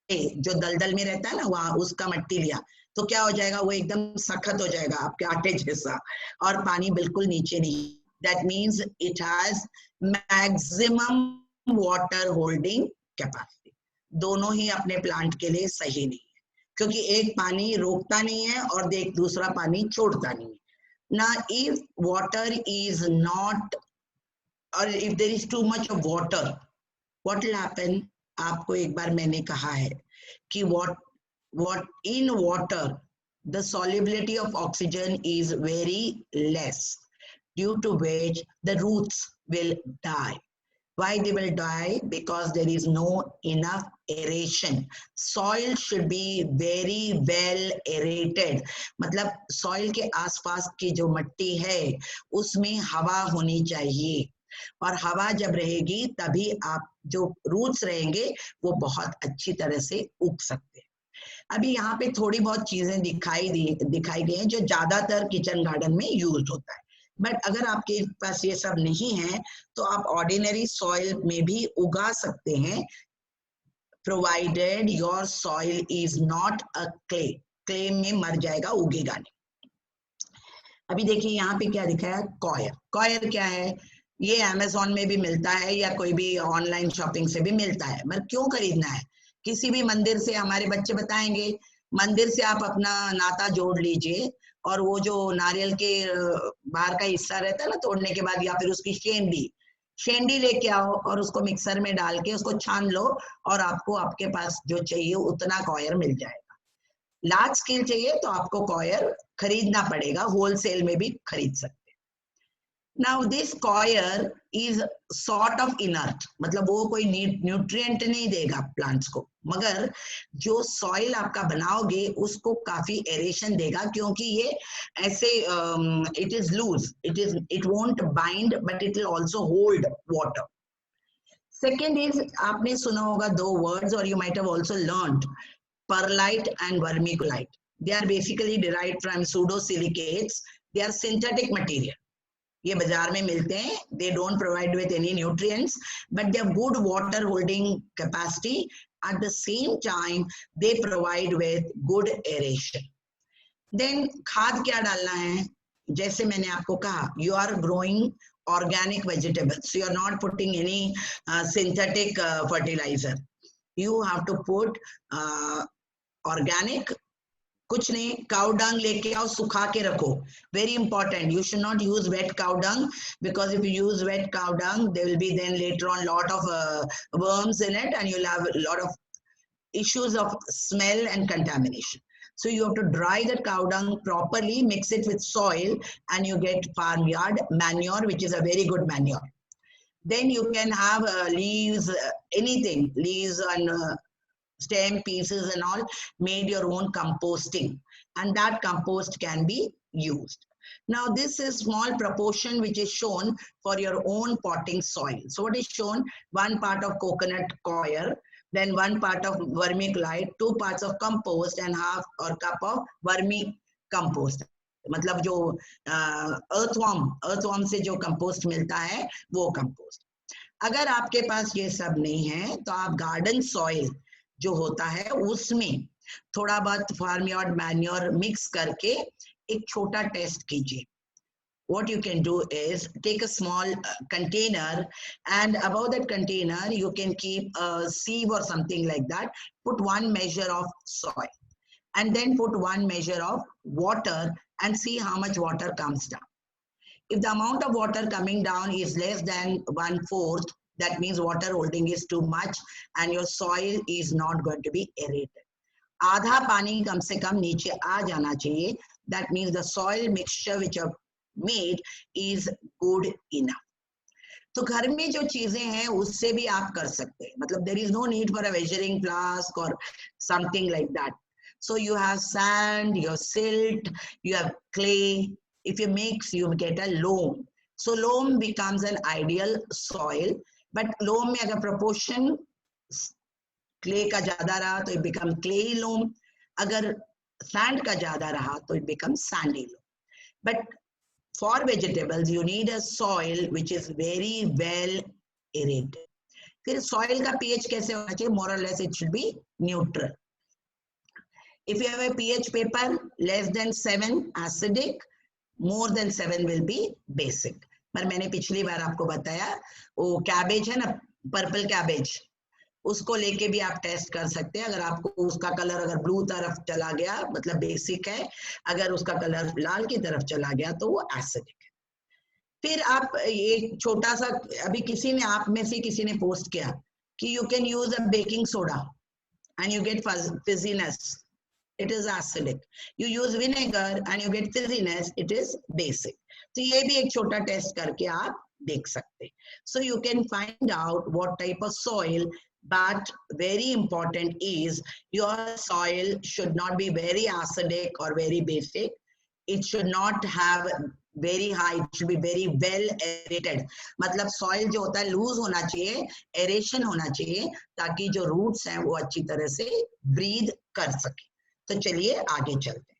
जो दलदल में रहता है ना, वहाँ उसका मट्टी लिया तो क्या हो जाएगा, वो एकदम सख्त हो जाएगा आपके आटे जैसा और पानी बिल्कुल नीचे नहीं. That means it has maximum water holding capacity. दोनों ही अपने प्लांट के लिए सही नहीं है क्योंकि एक पानी रोकता नहीं है और एक दूसरा पानी छोड़ता नहीं है. Now if water is not, or if there is too much of water, what will happen? आपको एक बार मैंने कहा है कि what in water the solubility of oxygen is very less, due to which the roots will die. Why they will die? Because there is no enough aeration. Soil should be very well aerated. मतलब soil के आसपास की जो मिट्टी है उसमें हवा होनी चाहिए और हवा जब रहेगी तभी आप जो रूट्स रहेंगे वो बहुत अच्छी तरह से उग सकते हैं. अभी यहाँ पे थोड़ी बहुत चीजें दिखाई गई हैं जो ज्यादातर किचन गार्डन में यूज होता है. बट अगर आपके पास ये सब नहीं है तो आप ऑर्डिनरी सॉइल में भी उगा सकते हैं, provided your soil is not a clay. Clay में मर जाएगा, उगेगा नहीं. अभी देखिए यहाँ पे क्या दिखा है, कॉयर. कॉयर क्या है? ये अमेज़न में भी मिलता है या कोई भी ऑनलाइन शॉपिंग से भी मिलता है. मगर क्यों खरीदना है? किसी भी मंदिर से, हमारे बच्चे बताएंगे, मंदिर से आप अपना नाता जोड़ लीजिए और वो जो नारियल के बाहर का हिस्सा रहता है ना तोड़ने के बाद, या फिर उसकी शेंडी लेके आओ और उसको मिक्सर में डाल के उसको छान लो और आपको आपके पास जो चाहिए उतना कॉयर मिल जाएगा. लार्ज स्केल चाहिए तो आपको कॉयर खरीदना पड़ेगा, होलसेल में भी खरीद सकते. Now this coir is sort of inert, मतलब वो कोई न्यूट्रिएंट नहीं देगा प्लांट्स को, मगर जो सॉइल आपका बनाओगे उसको काफी एरेशन देगा क्योंकि ये ऐसे it is loose, it won't bind but it will also hold water. Second is, आपने सुना होगा दो वर्ड्स और you might have also learned, perlite and vermiculite. They are basically derived from pseudosilicates. They are synthetic material. ये बाजार में मिलते हैं. They don't provide with any nutrients but they have good water holding capacity. At the same time they provide with good aeration. Then खाद क्या डालना है? जैसे मैंने आपको कहा, you are growing organic vegetables, you are not putting any synthetic fertiliser. You have to put organic. कुछ नहीं, काउ डंग लेके आओ, सुखा के रखो. Very important, you should not use wet cow dung because if you use wet cow dung there will be then later on lot of worms in it and you'll have a lot of issues of smell and contamination. So you have to dry the cow dung properly, mix it with soil and you get farmyard manure, which is a very good manure. Then you can have leaves, anything, leaves and stem pieces and all, made your own composting, and that compost can be used. Now this is small proportion which is shown for your own potting soil. So what is shown? 1 part of coconut coir, then 1 part of vermiculite, 2 parts of compost and half or cup of vermicompost. मतलब जो earthworm से जो compost मिलता है वो compost. अगर आपके पास ये सब नहीं है तो आप garden soil जो होता है उसमें थोड़ा बहुत फार्मयार्ड मैन्योर मिक्स करके एक छोटा टेस्ट कीजिए. What you can do is take a small container and above that container you can keep a sieve or something like that. Put 1 measure of soil and then put 1 measure of water and see how much water comes down. If the amount of water coming down is less than 1/4, That means water holding is too much and your soil is not going to be aerated. आधा पानी कम से कम नीचे आ जाना चाहिए. That means the soil mixture which you have made is good enough. तो घर में जो चीजें हैं उससे भी आप कर सकते हैं. मतलब there is no need for a measuring flask or something like that. So you have sand, you have silt, you have clay. If you mix, you get a loam. So loam becomes an ideal soil. But loam में अगर proportion clay का ज्यादा रहा तो it becomes clay loam. अगर sand का ज्यादा रहा तो it becomes sandy loam. But for vegetables, you need a soil which is very well aerated. फिर soil का pH कैसे होना चाहिए? More or less it should be neutral. If you have a pH paper, less than 7 acidic, more than 7 will be basic. पर मैंने पिछली बार आपको बताया वो कैबेज है ना, पर्पल कैबेज, उसको लेके भी आप टेस्ट कर सकते हैं. अगर आपको उसका कलर अगर ब्लू तरफ चला गया मतलब बेसिक है, अगर उसका कलर लाल की तरफ चला गया तो वो एसिडिक है. फिर आप ये छोटा सा, अभी किसी ने, आप में से किसी ने पोस्ट किया कि you can use a baking soda and you get fizziness, it is acidic. You use vinegar and you get fizziness, it is basic. तो ये भी एक छोटा टेस्ट करके आप देख सकते हैं. So you can find out what type of soil, but very important is your soil should not be very acidic or very basic. It should not have very high, it should be very well aerated. मतलब soil जो होता है loose होना चाहिए, aeration होना चाहिए, ताकि जो रूट्स हैं वो अच्छी तरह से ब्रीद कर सके. तो चलिए आगे चलते हैं.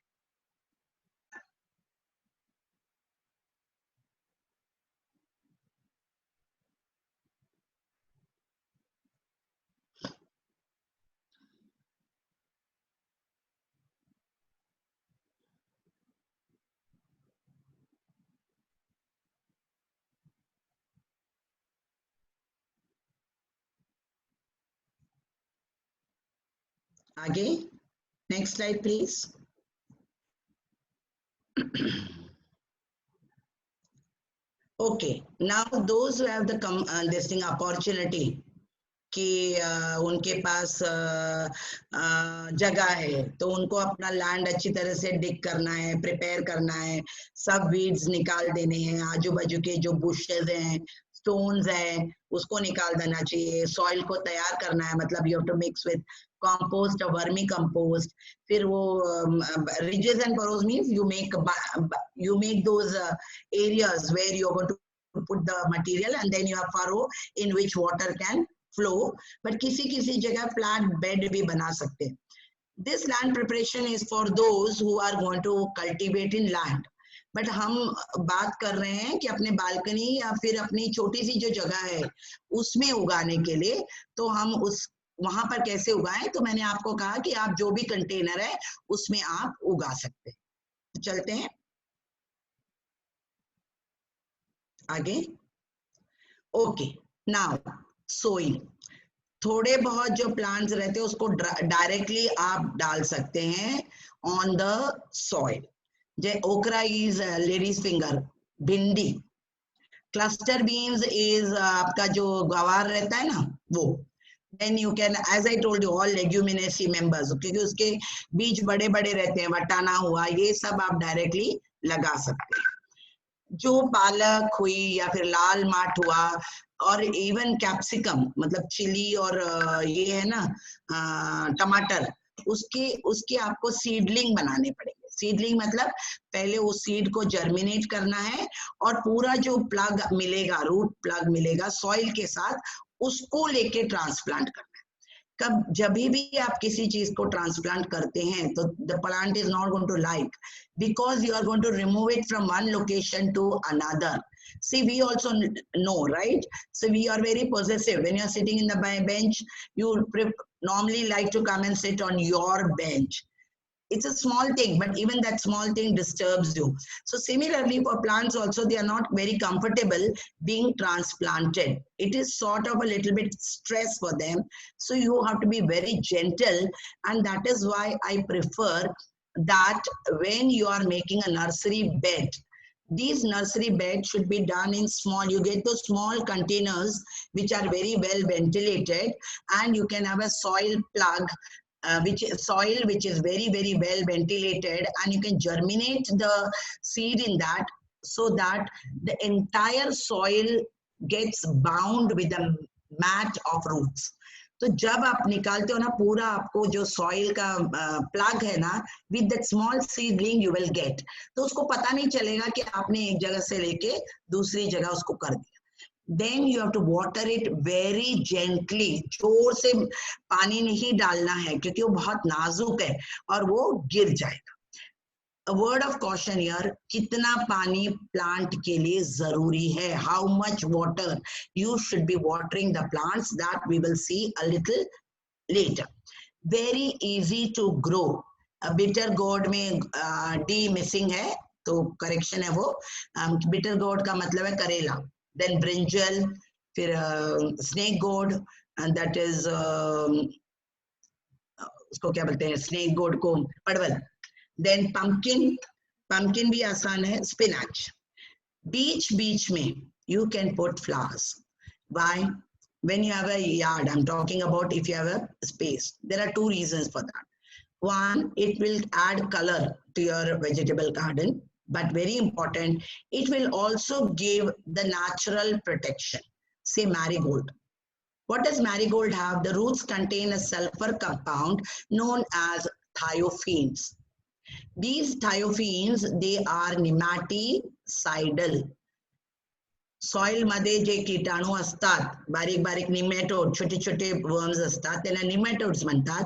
आगे next slide please. Okay, now those who have the this thing opportunity कि उनके पास जगह है तो उनको अपना लैंड अच्छी तरह से डिग करना है, प्रिपेयर करना है, सब वीड्स निकाल देने हैं, आजू बाजू के जो बुशेस हैं, स्टोन्स हैं, उसको निकाल देना चाहिए. सॉइल को तैयार करना है, मतलब you have to mix with compost or vermi compost. फिर वो ridges and furrows means you make those areas where you are going to put the material and then you have furrow in which water can flow. But किसी किसी जगह plant bed भी बना सकते हैं. This land preparation is for those who are going to cultivate in land. But हम बात कर रहे हैं कि अपने बालकनी या फिर अपनी छोटी सी जो जगह है उसमें उगाने के लिए, तो हम उस वहां पर कैसे उगाएं. तो मैंने आपको कहा कि आप जो भी कंटेनर है उसमें आप उगा सकते हैं. तो चलते हैं आगे. Okay, now soil. थोड़े बहुत जो प्लांट्स रहते हैं उसको डायरेक्टली आप डाल सकते हैं ऑन द सॉइल. ओकरा इज लेडीज फिंगर, भिंडी, क्लस्टर बीन्स इज आपका जो गवार रहता है ना वो. Then you can, as I told you, all leguminaceae members, क्योंकि उसके बीज बड़े बड़े रहते हैं, वटाना हुआ, ये सब आप डायरेक्टली लगा सकते हैं. जो पालक हुई या फिर लाल माठ हुआ और इवन कैप्सिकम मतलब चिली और ये है ना टमाटर, उसके आपको सीडलिंग बनाने पड़ेंगे. सीडलिंग मतलब पहले वो सीड को जर्मिनेट करना है और पूरा जो प्लग मिलेगा, रूट प्लग मिलेगा सॉइल के साथ, उसको लेके ट्रांसप्लांट करना है. कब जब भी आप किसी चीज को ट्रांसप्लांट करते हैं तो the plant is not going to like, because you are going to remove it from one location to another. See, we also know, right? So we are very possessive. When you are sitting in the bench, you normally like to come and sit on your bench. It's a small thing, but even that small thing disturbs you. So similarly for plants also, they are not very comfortable being transplanted. It is sort of a little bit stress for them. So you have to be very gentle, and that is why I prefer that when you are making a nursery bed, These nursery beds should be done in small, you get those small containers which are very well ventilated, and you can have a soil plug, which is very well ventilated, and you can germinate the seed in that, so that the entire soil gets bound with a mat of roots. तो जब आप निकालते हो ना, पूरा आपको जो soil का प्लग है ना, with that small seedling you will gate, तो उसको पता नहीं चलेगा कि आपने एक जगह से लेके दूसरी जगह उसको कर दिया। Then you have to water it very gently, जोर से पानी नहीं डालना है क्योंकि वो बहुत नाजुक है और वो गिर जाएगा। A word of caution here, कितना पानी प्लांट के लिए जरूरी है, how much water you should be watering the plants, that we will see a little later. Very easy to grow. Bitter gourd में डी मिसिंग है तो करेक्शन है वो, बिटर गोर्ड का मतलब है करेला, देन ब्रिंजल, फिर स्नेक गोर्ड, दैट इज उसको क्या बोलते हैं, स्नेक गोर्ड को पड़वल, देन pumpkin भी आसान है, spinach. बीच में you can put flowers. Why? When you have a yard, I'm talking about if you have a space, there are two reasons for that. One, it will add color to your vegetable garden, but very important, it will also give the natural protection. Say marigold. What does marigold have? The roots contain a sulfur compound known as thiophene. These thiophenes, they are nematicidal. Soil मध्ये जे कीटाणू असतात, बारीक बारीक nematode, छोटे छोटे worms असतात, त्यांना निमॅटोड्स म्हणतात.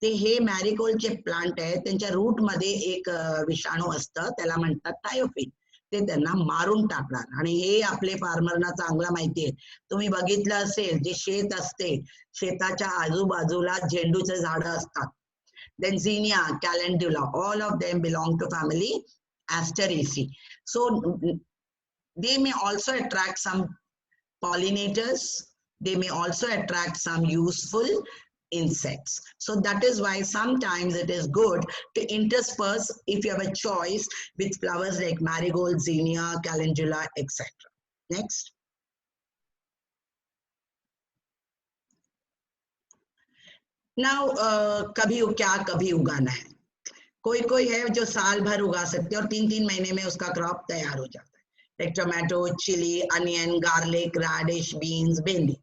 ते हे मॅरिगोल्डचे प्लांट आहेत, त्यांच्या रूट मध्ये एक विषाणू असतं, त्याला म्हणतात थायोफिन. ते त्यांना मारून टाकणार, आणि हे आपले फार्मरना चांगला माहिती आहे. तुम्ही बघितलं असेल, जे शेत असते, शेताच्या आजूबाजूला झेंडूचे झाडं असतात. Then Zinnia, Calendula, all of them belong to family Asteraceae. So they may also attract some pollinators. They may also attract some useful insects. So that is why sometimes it is good to intersperse, if you have a choice, with flowers like marigold, Zinnia, Calendula, etc. Next. Now, कभी उगाना है, कोई है जो साल भर उगा सकते हैं और 3-3 महीने में उसका क्रॉप तैयार हो जाता है, like tomato, chilli, onion, garlic, radish, beans, bhindi.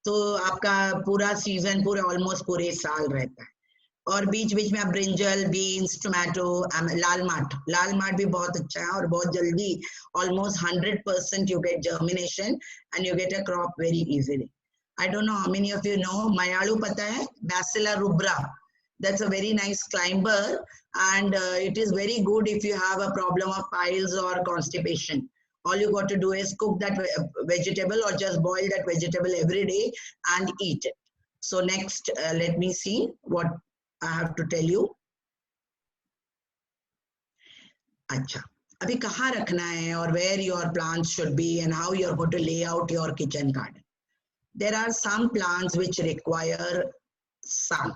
तो आपका पूरा सीजन ऑलमोस्ट पूरे साल रहता है. और बीच में आप ब्रिंजल, बीन्स, टोमेटो, लाल माठ भी बहुत अच्छा है और बहुत जल्दी, almost 100% you get germination and you get a crop very easily. I don't know how many of you know mayalu, pata hai, Bacilla rubra. That's a very nice climber, and it is very good if you have a problem of piles or constipation. All you got to do is cook that vegetable or just boil that vegetable every day and eat it. So next, let me see what I have to tell you. अच्छा, अभी कहाँ रखना है और where your plants should be and how you're going to lay out your kitchen garden. There are some plants which require sun.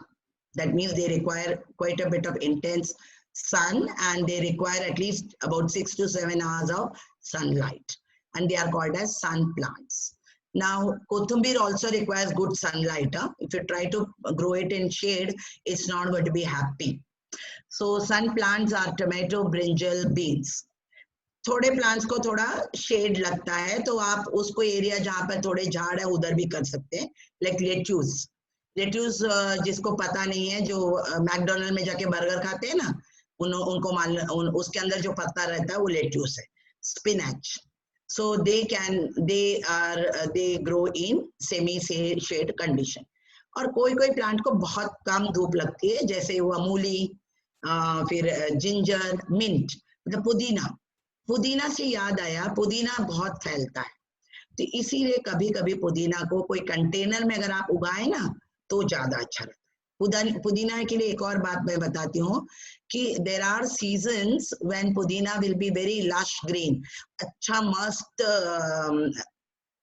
That means they require quite a bit of intense sun, and they require at least about 6 to 7 hours of sunlight, and they are called as sun plants. Now, kothumber also requires good sunlight. If you try to grow it in shade, it's not going to be happy. So sun plants are tomato, brinjal, beans. थोड़े plants को थोड़ा shade लगता है, तो आप उसको area जहाँ पर थोड़े झाड़ है उधर भी कर सकते हैं, लाइक लेट्यूस. जिसको पता नहीं है, जो मैकडोनल्ड में जाके बर्गर खाते हैं ना, उनको उसके अंदर जो पत्ता रहता है वो लेट्यूस है. Spinach. So they grow in semi shade condition. और कोई प्लांट को बहुत कम धूप लगती है, जैसे वो मूली, फिर जिंजर, मिंट, मतलब पुदीना से याद आया, पुदीना बहुत फैलता है, तो इसीलिए कभी कभी पुदीना को कोई कंटेनर में अगर आप उगाए ना तो ज्यादा अच्छा रहता है. पुदीना के लिए एक और बात मैं बताती हूँ कि देर आर सीजन्स व्हेन पुदीना will be very lush green, अच्छा मस्त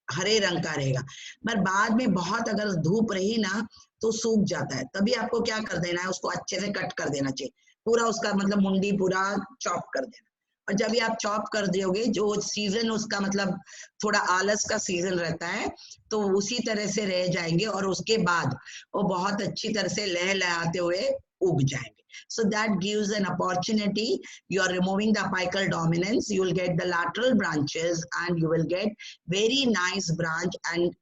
हरे रंग का रहेगा, पर बाद में बहुत अगर धूप रही ना तो सूख जाता है. तभी आपको क्या कर देना है, उसको अच्छे से कट कर देना चाहिए, पूरा उसका मतलब मुंडी पूरा चॉप कर देना. और जब ये आप चॉप कर दोगे, जो सीजन उसका मतलब थोड़ा आलस का सीजन रहता है, तो उसी तरह से रह जाएंगे और उसके बाद वो बहुत अच्छी तरह से लहलहाते हुए उग जाएंगे. So that gives an opportunity. You are removing the apical dominance, you will get the lateral branches and you will get very nice branch and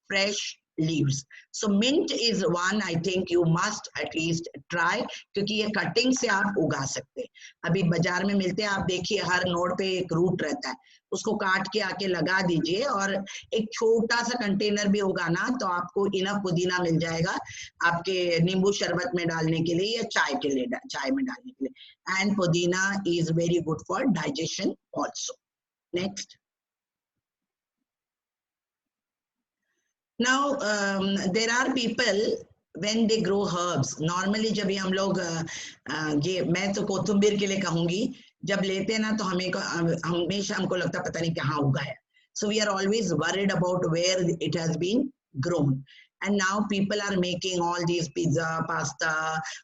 fresh leaves. So mint is one I think you must at least try, क्योंकि ये cutting से आप उगा सकते हैं. अभी बाजार में मिलते हैं, आप देखिए हर नोड पे एक रूट रहता है, उसको काट के आके लगा दीजिए और एक छोटा सा कंटेनर भी होगा ना, तो आपको इनफ पुदीना मिल जाएगा आपके नींबू शरबत में डालने के लिए या चाय के लिए, चाय में डालने के लिए. एंड पुदीना is very good for digestion also. Next. Now, there are people when they grow herbs. Normally, जब भी हम लोग ये मैं तो कोथिंबीर के लिए कहूँगी, जब लेते हैं ना तो हमेशा हमको लगता पता नहीं कहाँ उगा है. So we are always worried about where it has been grown. And now people are making all these pizza, pasta,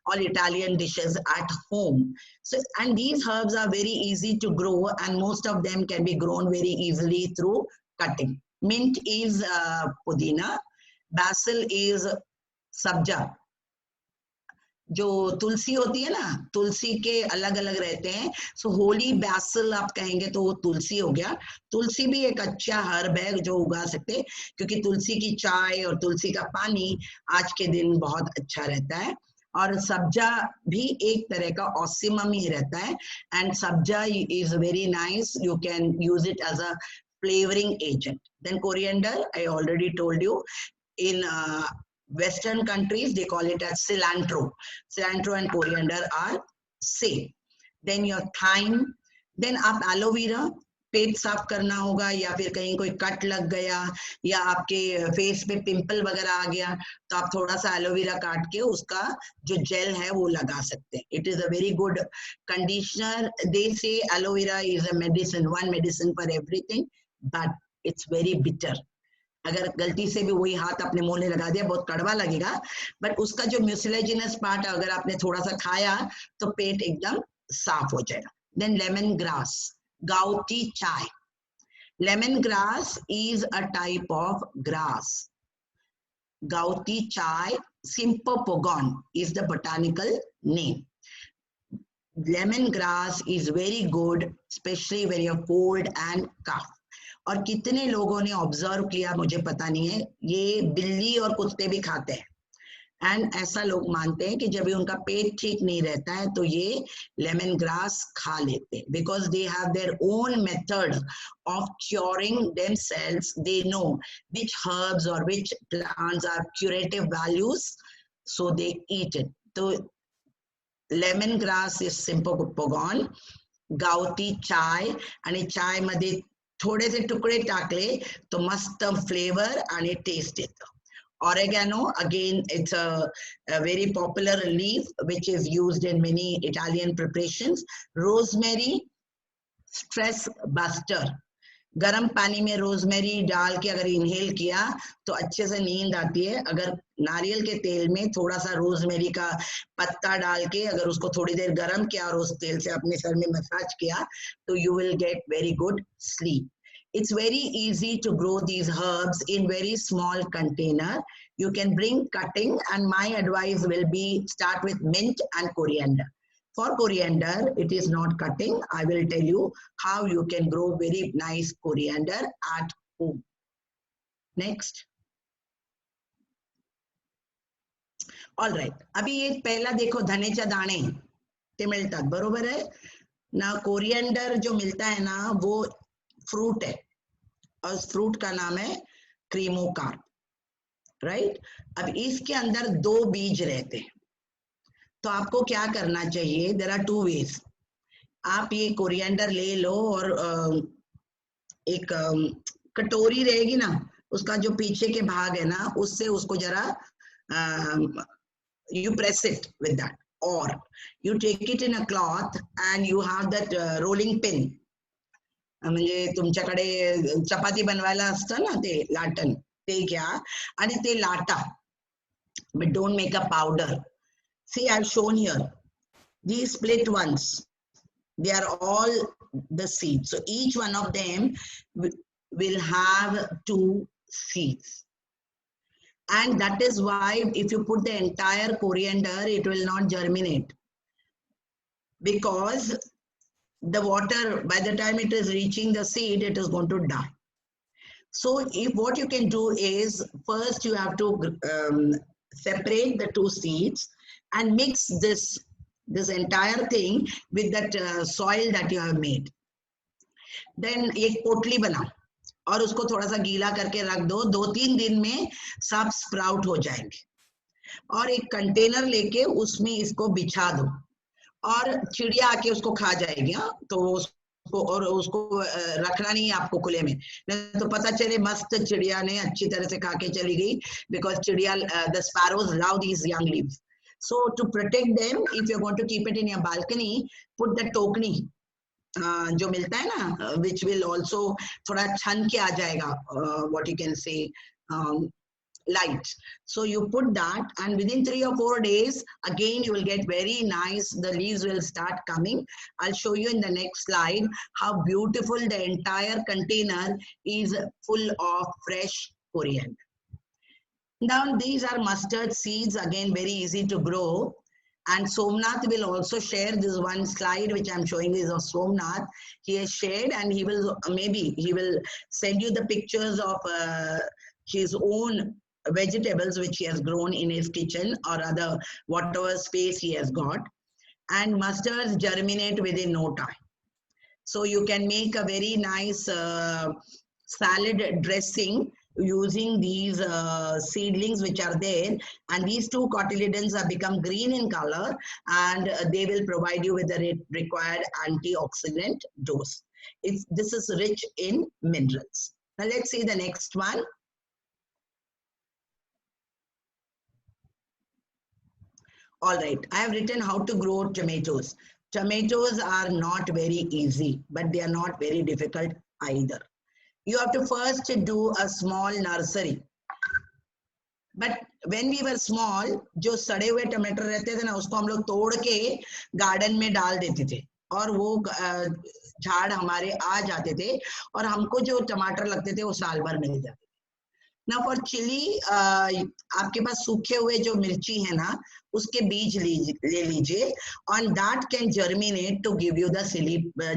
all Italian dishes at home. So, and these herbs are very easy to grow and most of them can be grown very easily through cutting. Mint is pudina, basil is sabja. जो तुलसी होती है ना, तुलसी के अलग अलग रहते हैं. सो होली बैसल आप कहेंगे तो वो तुलसी हो गया. तुलसी भी एक अच्छा हर्ब है जो उगा सकते, क्योंकि तुलसी की चाय और तुलसी का पानी आज के दिन बहुत अच्छा रहता है. और सब्जा भी एक तरह का ऑसिमम ही रहता है. And sabja is very nice, you can use it as a flavoring agent. Then coriander, I already told you. In Western countries, they call it as cilantro. Cilantro and coriander are same. Then your thyme. Then आप aloe vera, पेट साफ करना होगा या फिर कहीं कोई cut लग गया या आपके फेस पे पिंपल वगैरह आ गया, तो आप थोड़ा सा एलोवेरा काट के उसका जो जेल है वो लगा सकते हैं. It is a very good conditioner. They say aloe vera is a medicine, one medicine for everything, but it's very bitter. अगर गलती से भी वही हाथ अपने मुंह में लगा दिया, बहुत कड़वा लगेगा, बट उसका जो म्यूसिलेजिनस पार्ट अगर आपने थोड़ा सा खाया तो पेट एकदम साफ हो जाएगा. Then lemon grass, gouty chai. Lemongrass is a type of grass. Gouty chai, Symphopogon is the botanical name. Lemongrass is very good, especially when you're cold and cough. और कितने लोगों ने ऑब्जर्व किया मुझे पता नहीं है, ये बिल्ली और कुत्ते भी खाते हैं. एंड ऐसा लोग मानते हैं कि जब भी उनका पेट ठीक नहीं रहता है तो ये लेमन ग्रास खा लेते हैं, because they have their own method of curing themselves. They know which herbs और which plants are curative values, so they eat it. तो लेमन ग्रास इज सिम्पोपोगॉन, गावठी चाय, आणि चाय मध्ये थोडेसे तुकडे टाकले तो मस्त फ्लेवर आणि टेस्ट येतं. Oregano, again, it's a very popular leaf which is used in many Italian preparations. Rosemary, stress buster. गर्म पानी में रोजमेरी डाल के अगर इनहेल किया तो अच्छे से नींद आती है. अगर नारियल के तेल में थोड़ा सा रोजमेरी का पत्ता डाल के अगर उसको थोड़ी देर गर्म किया और उस तेल से अपने सर में मसाज किया तो you will get very good sleep. It's very easy to grow these herbs in very small container. You can bring cutting, and my advice will be start with mint and coriander. For coriander, it is not cutting. I will tell you how you can grow very nice coriander at home. Next. All right. अभी ये पहला देखो धनेच्या दाणे ते मिळतात, बरोबर है ना. कोरिएंडर जो मिलता है ना वो फ्रूट है और उस फ्रूट का नाम है क्रीमोकार्प, राइट. अब इसके अंदर 2 बीज रहते हैं, तो आपको क्या करना चाहिए, देयर आर 2 वेज. आप ये कोरिएंडर ले लो और एक कटोरी रहेगी ना, उसका जो पीछे के भाग है ना उससे उसको जरा you press it with that, or you take it in a cloth and you have that rolling pin. म्हणजे तुमच्याकडे चपाती बनवायला असतं ना ते लाटण, ते घ्या आणि ते लाटा, but don't make a powder. See, I've shown here these split ones. They are all the seeds. So each one of them will have 2 seeds. And that is why if you put the entire coriander, it will not germinate. Because the water, by the time it is reaching the seed, it is going to die. So if what you can do is, first you have to separate the 2 seeds and mix this entire thing with that soil that you have made. Then एक पोटली बनाओ और उसको थोड़ा सा गीला करके रख दो, 2-3 दिन में सब स्प्राउट हो जाएंगे. और एक कंटेनर लेके उसमें इसको बिछा दो और चिड़िया आके उसको खा जाएगी. तो उसको और उसको रखना नहीं है आपको खुले में, नहीं तो पता चले मस्त चिड़िया ने अच्छी तरह से खा के चली गई. बिकॉज चिड़िया, the sparrows love these young leaves. So to protect them, if you're going to keep it in your balcony, put the tokni जो मिलता है ना, which will also थोड़ा छन के आ जाएगा, what you can say, light. So you put that, and within 3 or 4 days, again you will get very nice, the leaves will start coming. I'll show you in the next slide how beautiful the entire container is full of fresh coriander. Now these are mustard seeds, again very easy to grow. And Somnath will also share this one slide which I'm showing is of Somnath. He has shared, and he will send you the pictures of his own vegetables which he has grown in his kitchen or other whatever space he has got. And mustards germinate within no time. So you can make a very nice salad dressing using these seedlings which are there, and these 2 cotyledons have become green in color, and they will provide you with the required antioxidant dose. This is rich in minerals. Now let's see the next one. All right, I have written how to grow tomatoes. Tomatoes are not very easy, but they are not very difficult either. You have to first do a small nursery. But when we were small, जो सड़े हुए टमाटर रहते थे ना, उसको हम लोग तोड़ के गार्डन में डाल देते थे और वो झाड़ हमारे आ जाते थे और हमको जो टमाटर लगते थे वो साल भर मिल जाते थे. Now for chili, आपके पास सूखे हुए जो मिर्ची है ना, उसके बीज ले लीजिए, and that can germinate to give you the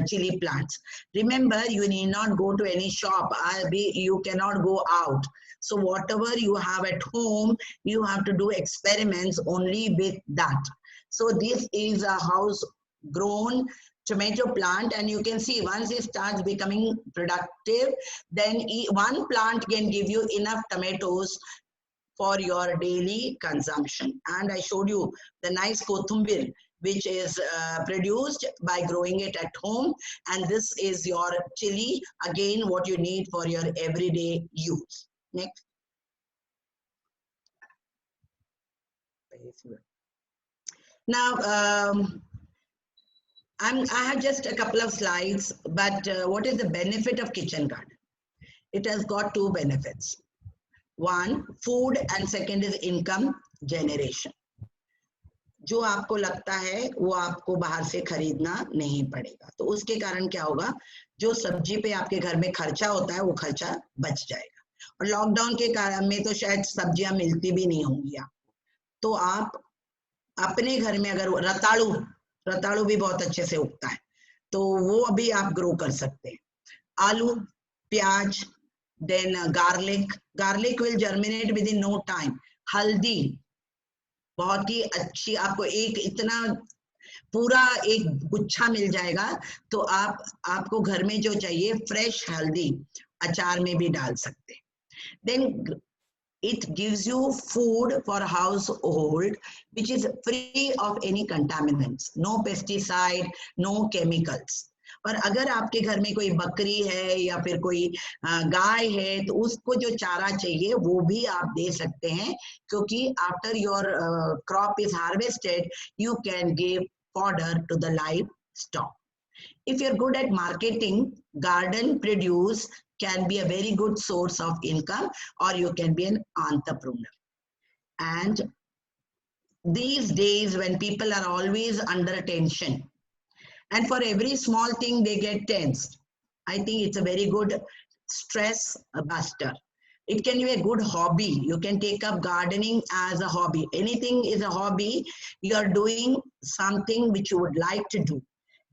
chili plants. Remember, you need not go to any shop. You cannot go out. So whatever you have at home, you have to do experiments only with that. So this is a house grown tomato plant, and you can see once it starts becoming productive, then one plant can give you enough tomatoes for your daily consumption. And I showed you the nice kothumber which is produced by growing it at home, and this is your chili, again what you need for your everyday use. Next. Now I have just a couple of slides, but what is the benefit of kitchen garden? It has got 2 benefits. One, food, and second is income generation. जो आपको लगता है वो आपको बाहर से खरीदना नहीं पड़ेगा, तो उसके कारण क्या होगा, जो सब्जी पे आपके घर में खर्चा होता है वो खर्चा बच जाएगा. और लॉकडाउन के कारण में तो शायद सब्जियां मिलती भी नहीं होंगी आपको, तो आप अपने घर में अगर रताड़ू भी बहुत अच्छे से उगता है, तो वो अभी आप ग्रो कर सकते हैं. Aloo, pyaz, then garlic will germinate within no time. हल्दी बहुत ही अच्छी, आपको एक इतना पूरा एक गुच्छा मिल जाएगा, तो आपको घर में जो चाहिए फ्रेश हल्दी अचार में भी डाल सकते हैं. Then it gives you food for household which is free of any contaminants, no pesticide, no chemicals. और अगर आपके घर में कोई बकरी है या फिर कोई गाय है, तो उसको जो चारा चाहिए वो भी आप दे सकते हैं, क्योंकि after your crop is harvested, you can give fodder to the livestock. If you're good at marketing, garden produce can be a very good source of income, or you can be an entrepreneur. And these days when people are always under tension, And for every small thing, they get tensed. I think it's a very good stress buster. It can be a good hobby. You can take up gardening as a hobby. Anything is a hobby. You're doing something which you would like to do.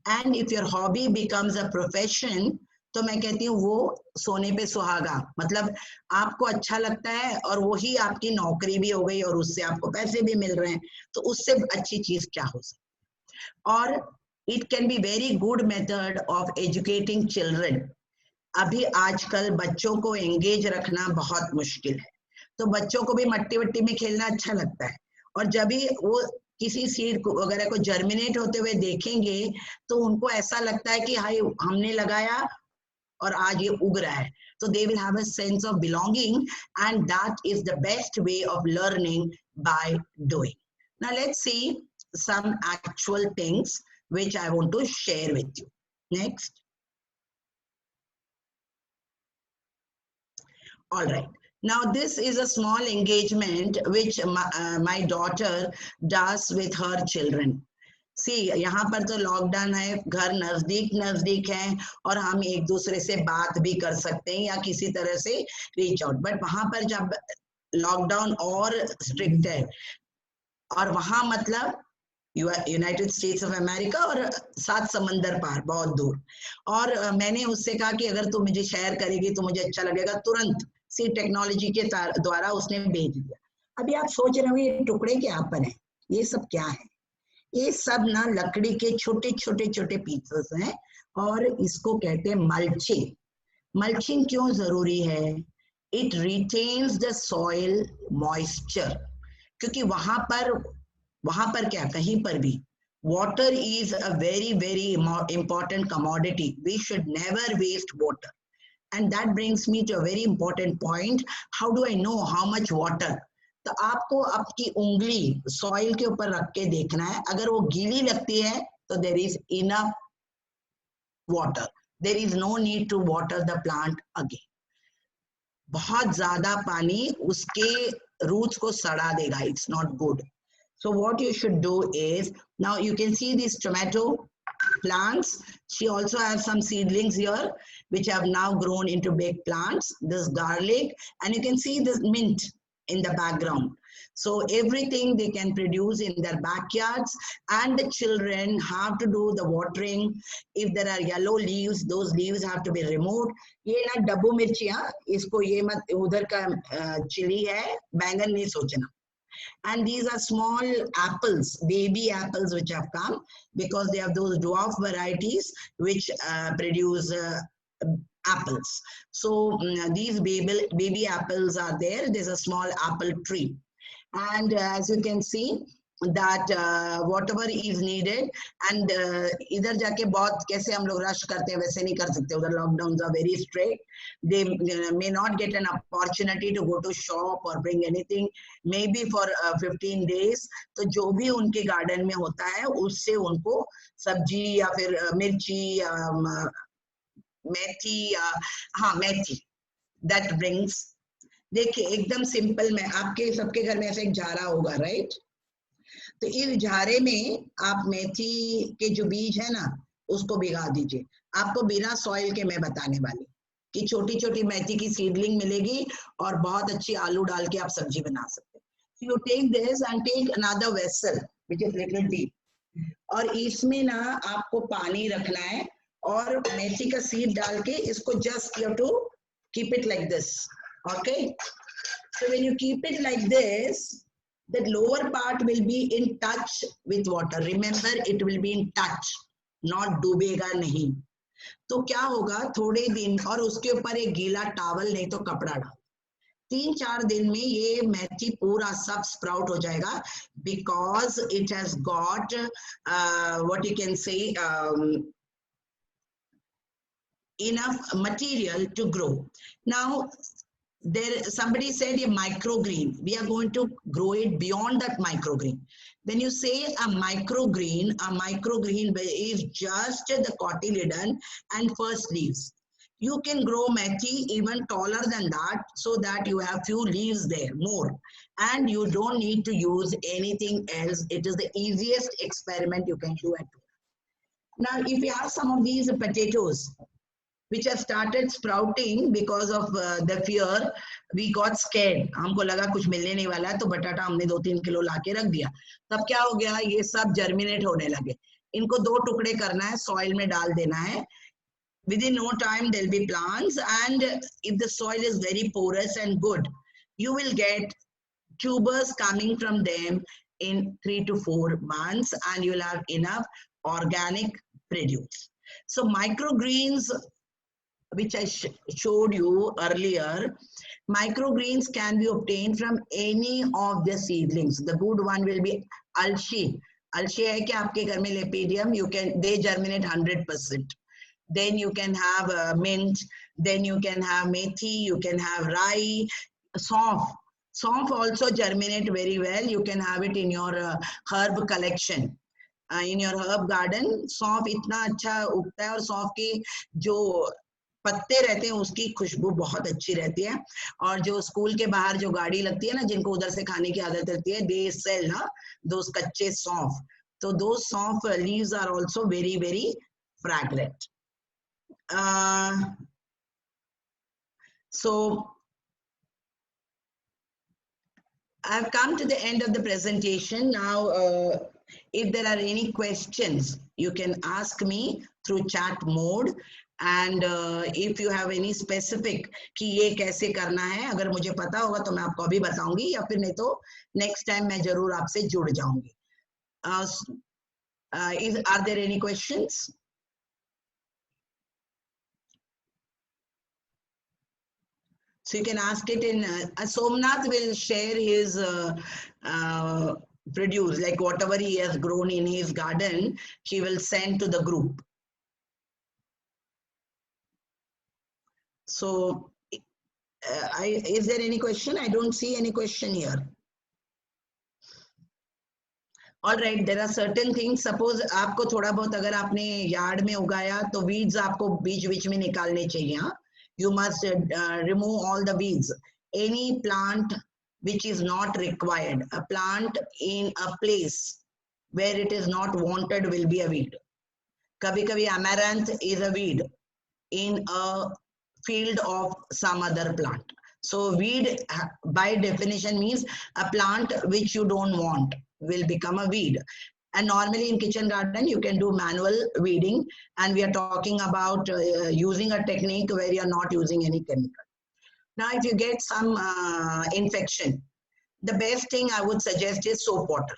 And if your hobby becomes a profession, तो मैं कहती हूँ वो सोने पे सुहागा, मतलब आपको अच्छा लगता है और वही आपकी नौकरी भी हो गई और उससे आपको पैसे भी मिल रहे हैं, तो उससे अच्छी चीज क्या हो सकती। और it can be very good method of educating children. अभी आजकल बच्चों को एंगेज रखना बहुत मुश्किल है, तो बच्चों को भी मट्टी वट्टी में खेलना अच्छा लगता है, और जब भी वो किसी सीड वगैरह को जर्मिनेट होते हुए देखेंगे तो उनको ऐसा लगता है कि हाय हमने लगाया और आज ये उग रहा है, so they will have a sense of belonging, and that is the best way of learning by doing. Now let's see some actual things which I want to share with you. Next. All right. Now this is a small engagement which my daughter does with her children. सी यहाँ पर तो lockdown है, घर नजदीक नजदीक है और हम एक दूसरे से बात भी कर सकते हैं या किसी तरह से रीच आउट, बट वहां पर जब लॉकडाउन और स्ट्रिक्ट है, और वहां मतलब यूनाइटेड स्टेट्स ऑफ अमेरिका और 7 समंदर पार बहुत दूर, और मैंने उससे कहा कि अगर तू मुझे शेयर करेगी तो मुझे अच्छा लगेगा, तुरंत सी टेक्नोलॉजी के द्वारा उसने भेज दिया। अभी आप सोच रहे हो ये टुकड़े क्या पर हैं, ये सब क्या है? ये सब ना लकड़ी के छोटे छोटे छोटे पीसेस हैं और इसको कहते हैं मल्चिंग। मल्चिंग क्यों जरूरी है? It retains the soil moisture, क्योंकि वहां पर क्या, कहीं पर भी water is a very very important commodity. We should never waste water, and that brings me to a very important point. How do I know how much water? तो आपको आपकी उंगली सॉइल के ऊपर रख के देखना है, अगर वो गीली लगती है तो there is enough water, there is no need to water the plant again. बहुत ज्यादा पानी उसके रूट्स को सड़ा देगा, it's not good. So what you should do is, now you can see these tomato plants. She also has some seedlings here which have now grown into big plants. This garlic, and you can see this mint in the background. So everything they can produce in their backyards, and the children have to do the watering. If there are yellow leaves, those leaves have to be removed. ये ना डब्बू मिर्चियाँ, इसको ये मत, उधर का chilli है, बैंगन नहीं सोचना। And these are small apples, baby apples, which have come because they have those dwarf varieties which produce apples. So these baby apples are there. There's a small apple tree, and as you can see that whatever is needed, and इधर जाके बहुत कैसे हम लोग rush करते हैं वैसे नहीं कर सकते, उधर lockdowns are very strict. They may not get an opportunity to go to shop or bring anything, maybe for 15 days. तो जो भी उनके गार्डन में होता है उससे उनको सब्जी या फिर मिर्ची, मेथी, हाँ मेथी, that brings। देखिए एकदम सिंपल में, आपके सबके घर में ऐसे एक झारा होगा, राइट? तो इस झारे में आप मेथी के जो बीज है ना उसको भिगा दीजिए। आपको बिना सॉइल के मैं बताने वाली कि छोटी छोटी मेथी की सीडलिंग मिलेगी और बहुत अच्छी आलू डाल के आप सब्जी बना सकते हैं। So you take this and take another vessel which is little deep, और इसमें ना आपको पानी रखना है और मेथी का सीड डाल के इसको just you have to keep it like this, okay? So when you keep it like this, the lower part will be in touch with water. Remember, it will be in touch, not डूबेगा नहीं। तो क्या होगा, थोड़े दिन, और उसके ऊपर एक गीला टॉवल नहीं तो कपड़ा डाल, 3-4 दिन में ये मेथी पूरा सब स्प्राउट हो जाएगा, because it has got what you can say enough material to grow. Now there somebody said a microgreen, we are going to grow it beyond that microgreen. When you say a microgreen is just the cotyledon and first leaves. You can grow methi even taller than that, so that you have few leaves there more, and you don't need to use anything else. It is the easiest experiment you can do at home. Now, if you have some of these potatoes, which have started sprouting because of the fear, we got scared. हमको लगा कुछ मिलने नहीं वाला है, तो बटाटा हमने 2-3 किलो लाके रख दिया. तब क्या हो गया, ये सब जर्मिनेट होने लगे. इनको 2 टुकड़े करना है, सॉइल में डाल देना है. Within no time there'll be plants, and if the soil is very porous and good, you will get tubers coming from them in 3 to 4 months, and you'll have enough organic produce. So microgreens, which I showed you earlier, microgreens can be obtained from any of the seedlings. The good one will be alshi. Alshi hai ki aapke ghar mein lepidium, they germinate 100%. Then you can have mint, then you can have methi, you can have rai, saunf. Saunf also germinate very well. You can have it in your herb collection. In your herb garden, सौंफ इतना अच्छा उगता है, और सौंफ की जो पत्ते रहते हैं उसकी खुशबू बहुत अच्छी रहती है. और जो स्कूल के बाहर जो गाड़ी लगती है ना, जिनको उधर से खाने की आदत रहती है, दे सेल ना दोस कच्चे सौंफ. तो those सौंफ leaves are also very, very fragrant. So I've come to the end of the presentation. Now, if there are any questions, you can ask me through chat mode. And if you have any specific कि ये कैसे करना है, अगर मुझे पता होगा तो मैं आपको अभी बताऊंगी, या फिर नहीं तो next time मैं जरूर आपसे जुड़ जाऊंगी. Are there any questions? So you can ask it in, Somnath will share his produce, like whatever he has grown in his garden, he will send to the group. So is there any question? I don't see any question here. All right, there are certain things. Suppose आपको थोड़ा बहुत अगर आपने yard में उगाया तो weeds आपको बीच में निकालने चाहिए. हाँ, you must remove all the weeds. Any plant which is not required, a plant in a place where it is not wanted will be a weed. कभी-कभी amaranth is a weed in a field of some other plant. So weed by definition means a plant which you don't want will become a weed. And normally in kitchen garden, you can do manual weeding. And we are talking about using a technique where you are not using any chemical. Now, if you get some infection, the best thing I would suggest is soap water,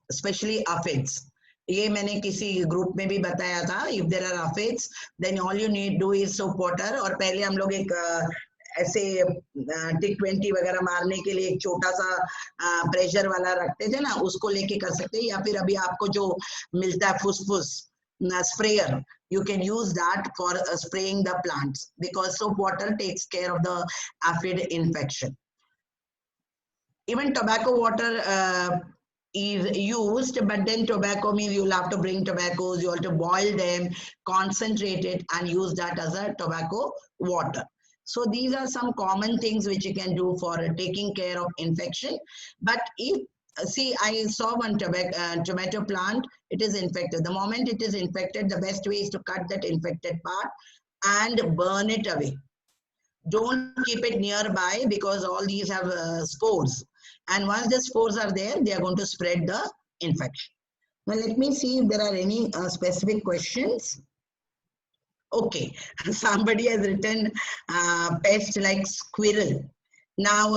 especially aphids. ये मैंने किसी group में भी बताया था. If there are aphids, then all you need do is soap water. और पहले हम लोग एक ऐसे टिक 20 वगैरह मारने के लिए एक छोटा सा प्रेशर वाला रखते थे ना, उसको लेके कर सकते हैं. या फिर अभी आपको जो मिलता है फुसफुस sprayer, you can use that for spraying the plants, because soap water takes care of the aphid infection. Even tobacco water is used, but then tobacco means you'll have to bring tobaccos, you have to boil them, concentrate it, and use that as a tobacco water. So these are some common things which you can do for taking care of infection. But if, see, I saw one tomato plant, it is infected. The moment it is infected, the best way is to cut that infected part and burn it away. Don't keep it nearby, because all these have spores. And once the spores are there, they are going to spread the infection. Now let me see if there are any specific questions. Okay, somebody has written pest like squirrel. Now,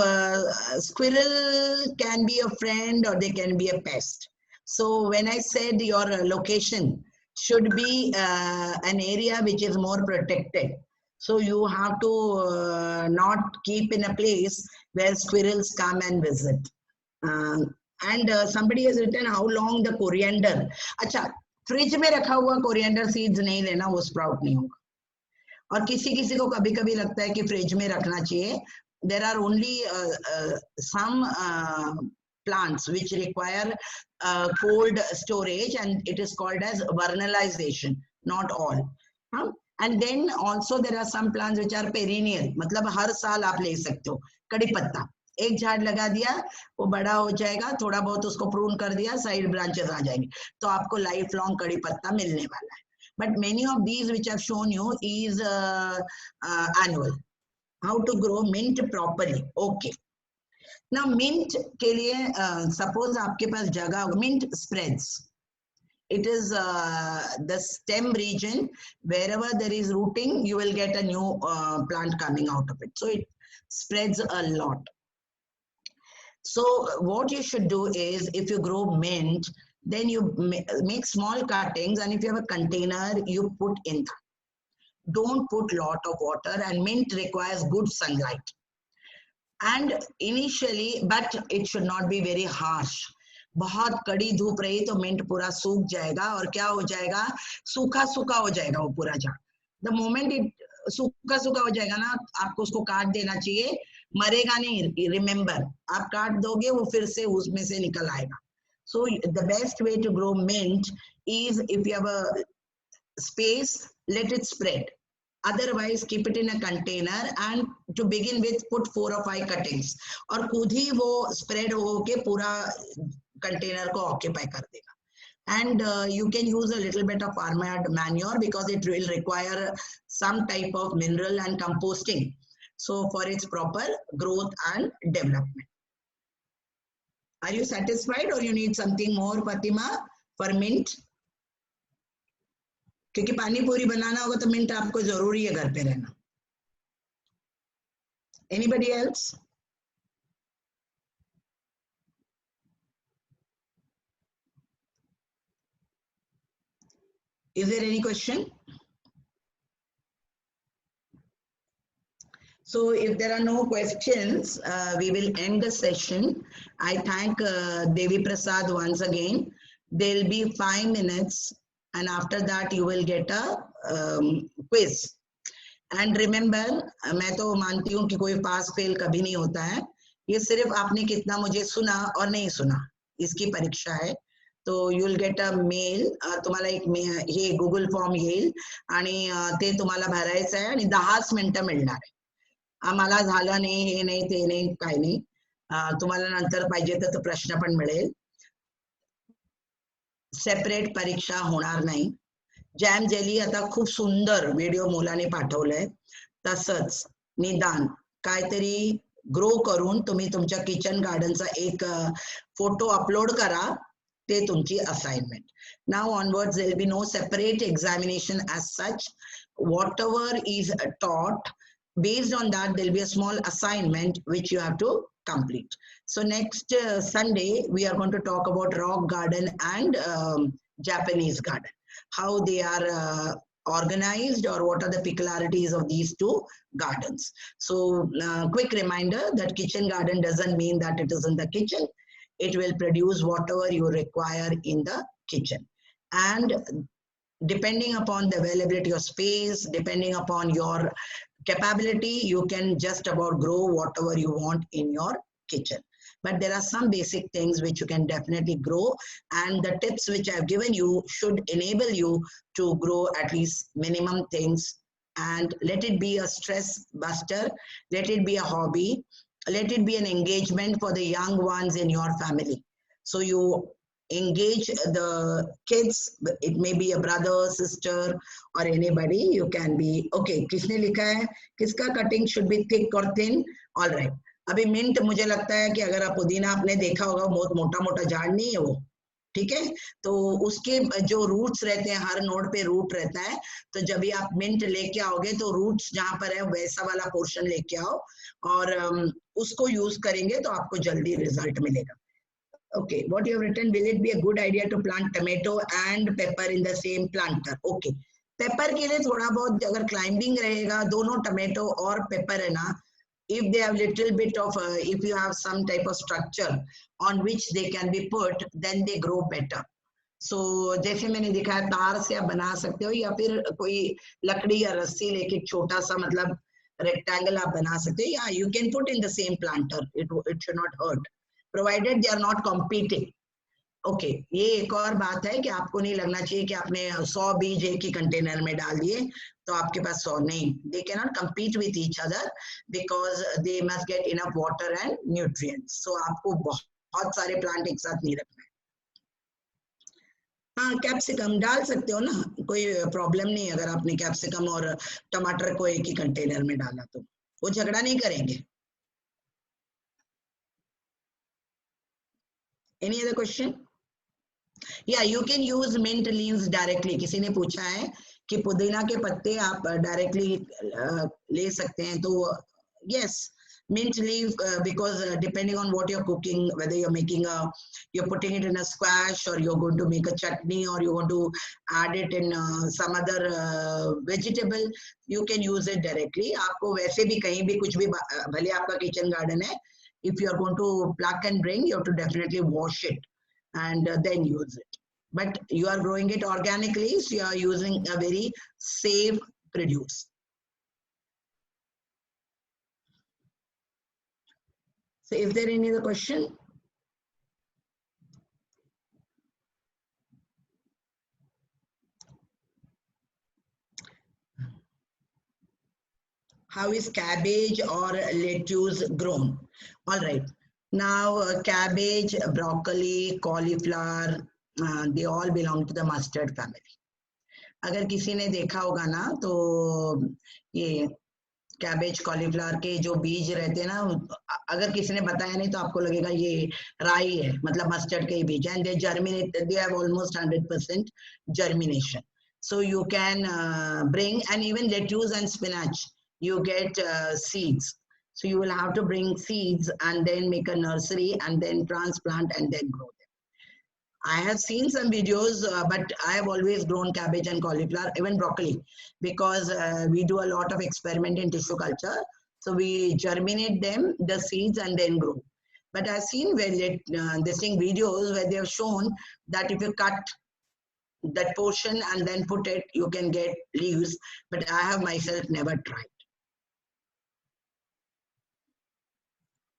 squirrel can be a friend or they can be a pest. So when I said your location should be an area which is more protected. So you have to not keep in a place where squirrels come and visit. And somebody has written how long the coriander. अच्छा, fridge में रखा हुआ coriander seeds नहीं लेना, वो sprout नहीं होगा. और किसी किसी को कभी कभी लगता है कि फ्रिज में रखना चाहिए. There are only some plants which require cold storage, and it is called as vernalization, not all. And then also there are some plants which are perennial, मतलब हर साल आप ले सकते हो. कड़ी पत्ता, एक झाड़ लगा दिया, वो बड़ा हो जाएगा, थोड़ा बहुत उसको प्रून कर दिया, साइड ब्रांचेस आ जाएंगे, तो आपको लाइफ लॉन्ग कड़ी पत्ता मिलने वाला है. but many of these which I've shown you is annual. How to grow mint properly. Okay. Now mint के लिए suppose आपके पास जगह होगा, mint spreads. It is the stem region. Wherever there is rooting, you will get a new plant coming out of it. So it spreads a lot. So what you should do is, if you grow mint, then you make small cuttings, and if you have a container, you put in that. Don't put lot of water, and mint requires good sunlight. And initially, but it should not be very harsh. बहुत कड़ी धूप रही तो mint पूरा सूख जाएगा, और क्या हो जाएगा, सूखा सूखा हो जाएगा वो पूरा झाड़. द मोमेंट इट सूखा सूखा हो जाएगा ना, आपको उसको काट देना चाहिए, मरेगा नहीं. रिमेम्बर, आप काट दोगे वो फिर से उसमें से निकल आएगा. So the best way to grow mint is, if you have a space, let it spread. Otherwise, keep it in a container, and to begin with, put 4 or 5 cuttings. और खुद ही वो spread होके पूरा container को occupy कर देगा. And you can use a little bit of farmyard manure, because it will require some type of mineral and composting. So for its proper growth and development. Are you satisfied, or you need something more, Fatima, for mint? क्योंकि पानी पूरी बनाना होगा तो mint आपको जरूरी है घर पे रहना. Anybody else? Is there any question? So if there are no questions, we will end the session. I thank Devi Prasad once again. There will be 5 minutes, and after that you will get a quiz. And remember, मैं तो मानती हूँ कि कोई pass fail कभी नहीं होता है. ये सिर्फ आपने कितना मुझे सुना और नहीं सुना, इसकी परीक्षा है. तो you will get a mail. तुम्हाला एक हे गुगल फॉर्म येईल, आणि ते तुम्हाला भरायचं आहे, आणि 10 मिनिटं मिळणार आहे. आम्हाला झालं नाही, हे नाही, ते नाही, काय नाही. तुम्हाला नंतर पाहिजे तर प्रश्न पण मिळेल. सेपरेट परीक्षा होणार नाही. जॅम जेली आता खूप सुंदर व्हिडिओ मुलाने पाठवलंय, तसंच निदान काहीतरी ग्रो करून तुम्ही तुमच्या किचन गार्डनचा एक फोटो अपलोड करा. ते तुमची assignment. Now onwards there will be no separate examination as such. whatever is taught, based on that there will be a small assignment which you have to complete. So next Sunday we are going to talk about rock garden and Japanese garden, how they are organized, or what are the peculiarities of these two gardens. So quick reminder that kitchen garden doesn't mean that it is in the kitchen. It will produce whatever you require in the kitchen, and depending upon the availability of space, depending upon your capability, you can just about grow whatever you want in your kitchen. But there are some basic things which you can definitely grow, and the tips which I've given you should enable you to grow at least minimum things. And let it be a stress buster, let it be a hobby, let it be an engagement for the young ones in your family. So you engage the kids. It may be a brother, sister, or anybody. You can be okay. किसने लिखा है, किसका cutting should be thick or thin? All right. अभी mint मुझे लगता है कि अगर आप पुदीना आपने देखा होगा, बहुत मोटा मोटा झाड़ नहीं है वो, ठीक है. तो उसके जो रूट्स रहते हैं, हर नोड पे रूट रहता है. तो जब भी आप मिंट लेके आओगे तो रूट्स जहां पर है वैसा वाला पोर्शन लेके आओ, और उसको यूज करेंगे तो आपको जल्दी रिजल्ट मिलेगा. Okay, what you have written, will it be a good idea to plant tomato and pepper in the same planter? Okay, pepper के लिए थोड़ा बहुत अगर climbing रहेगा, दोनों tomato और pepper है ना, if they have little bit of if you have some type of structure on which they can be put, then they grow better. So जैसे मैंने दिखाया, तार से आप बना सकते हो, या फिर कोई लकड़ी या रस्सी लेके छोटा सा मतलब रेक्टेंगल आप बना सकते हो. या you can put in the same planter. It should not hurt, provided they are not competing. Okay, ये एक और बात है कि आपको नहीं लगना चाहिए कि आपने 100 बीज एक ही कंटेनर में डाल दिए तो आपके पास 100 नहीं. They cannot compete with each other because they must get enough water and nutrients. So आपको बहुत सारे प्लांट एक साथ नहीं रखना है. हाँ कैप्सिकम डाल सकते हो ना, कोई प्रॉब्लम नहीं अगर आपने कैप्सिकम और टमाटर को एक ही कंटेनर में डाला तो वो झगड़ा नहीं करेंगे। Any other question? या you can use mint leaves directly. किसी ने पूछा है कि पुदीना के पत्ते आप डायरेक्टली ले सकते हैं, तो yes, mint leaf, because depending on what you're cooking, whether you're making you're putting it in a squash, or you're going to make a chutney, or you want to add it in some other vegetable, you can use it directly. आपको वैसे भी कहीं भी कुछ भी भले आपका kitchen garden है, if you are going to pluck and bring, you have to definitely wash it and then use it. But you are growing it organically, so you are using a very safe produce. So is there any other question? How is cabbage or lettuce grown? All right. Now, cabbage, broccoli, cauliflower, they all belong to the mustard family. अगर किसी ने देखा होगा ना तो ये cabbage cauliflower के जो बीज रहते हैं ना, अगर किसी ने बताया नहीं तो आपको लगेगा ये राई है, मतलब मस्टर्ड के ही बीज, and they germinate, they have almost 100% germination. So you can bring, and even lettuce and spinach, you get seeds. So you will have to bring seeds and then make a nursery and then transplant and then grow them. I have seen some videos, but I have always grown cabbage and cauliflower, even broccoli, because we do a lot of experiment in tissue culture. So we germinate them, the seeds, and then grow. But I've seen this thing videos where they have shown that if you cut that portion and then put it, you can get leaves. But I have myself never tried.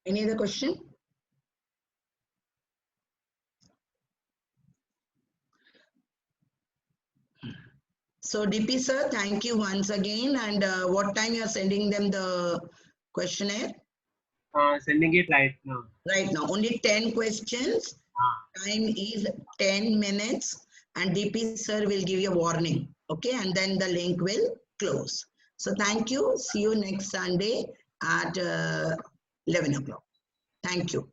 Any other question? So DP sir, thank you once again. And what time you are sending them the questionnaire? Sending it right now. Right now, only 10 questions. Time is 10 minutes, and DP sir will give you a warning. Okay, and then the link will close. So thank you. See you next Sunday at 11 o'clock. Thank you.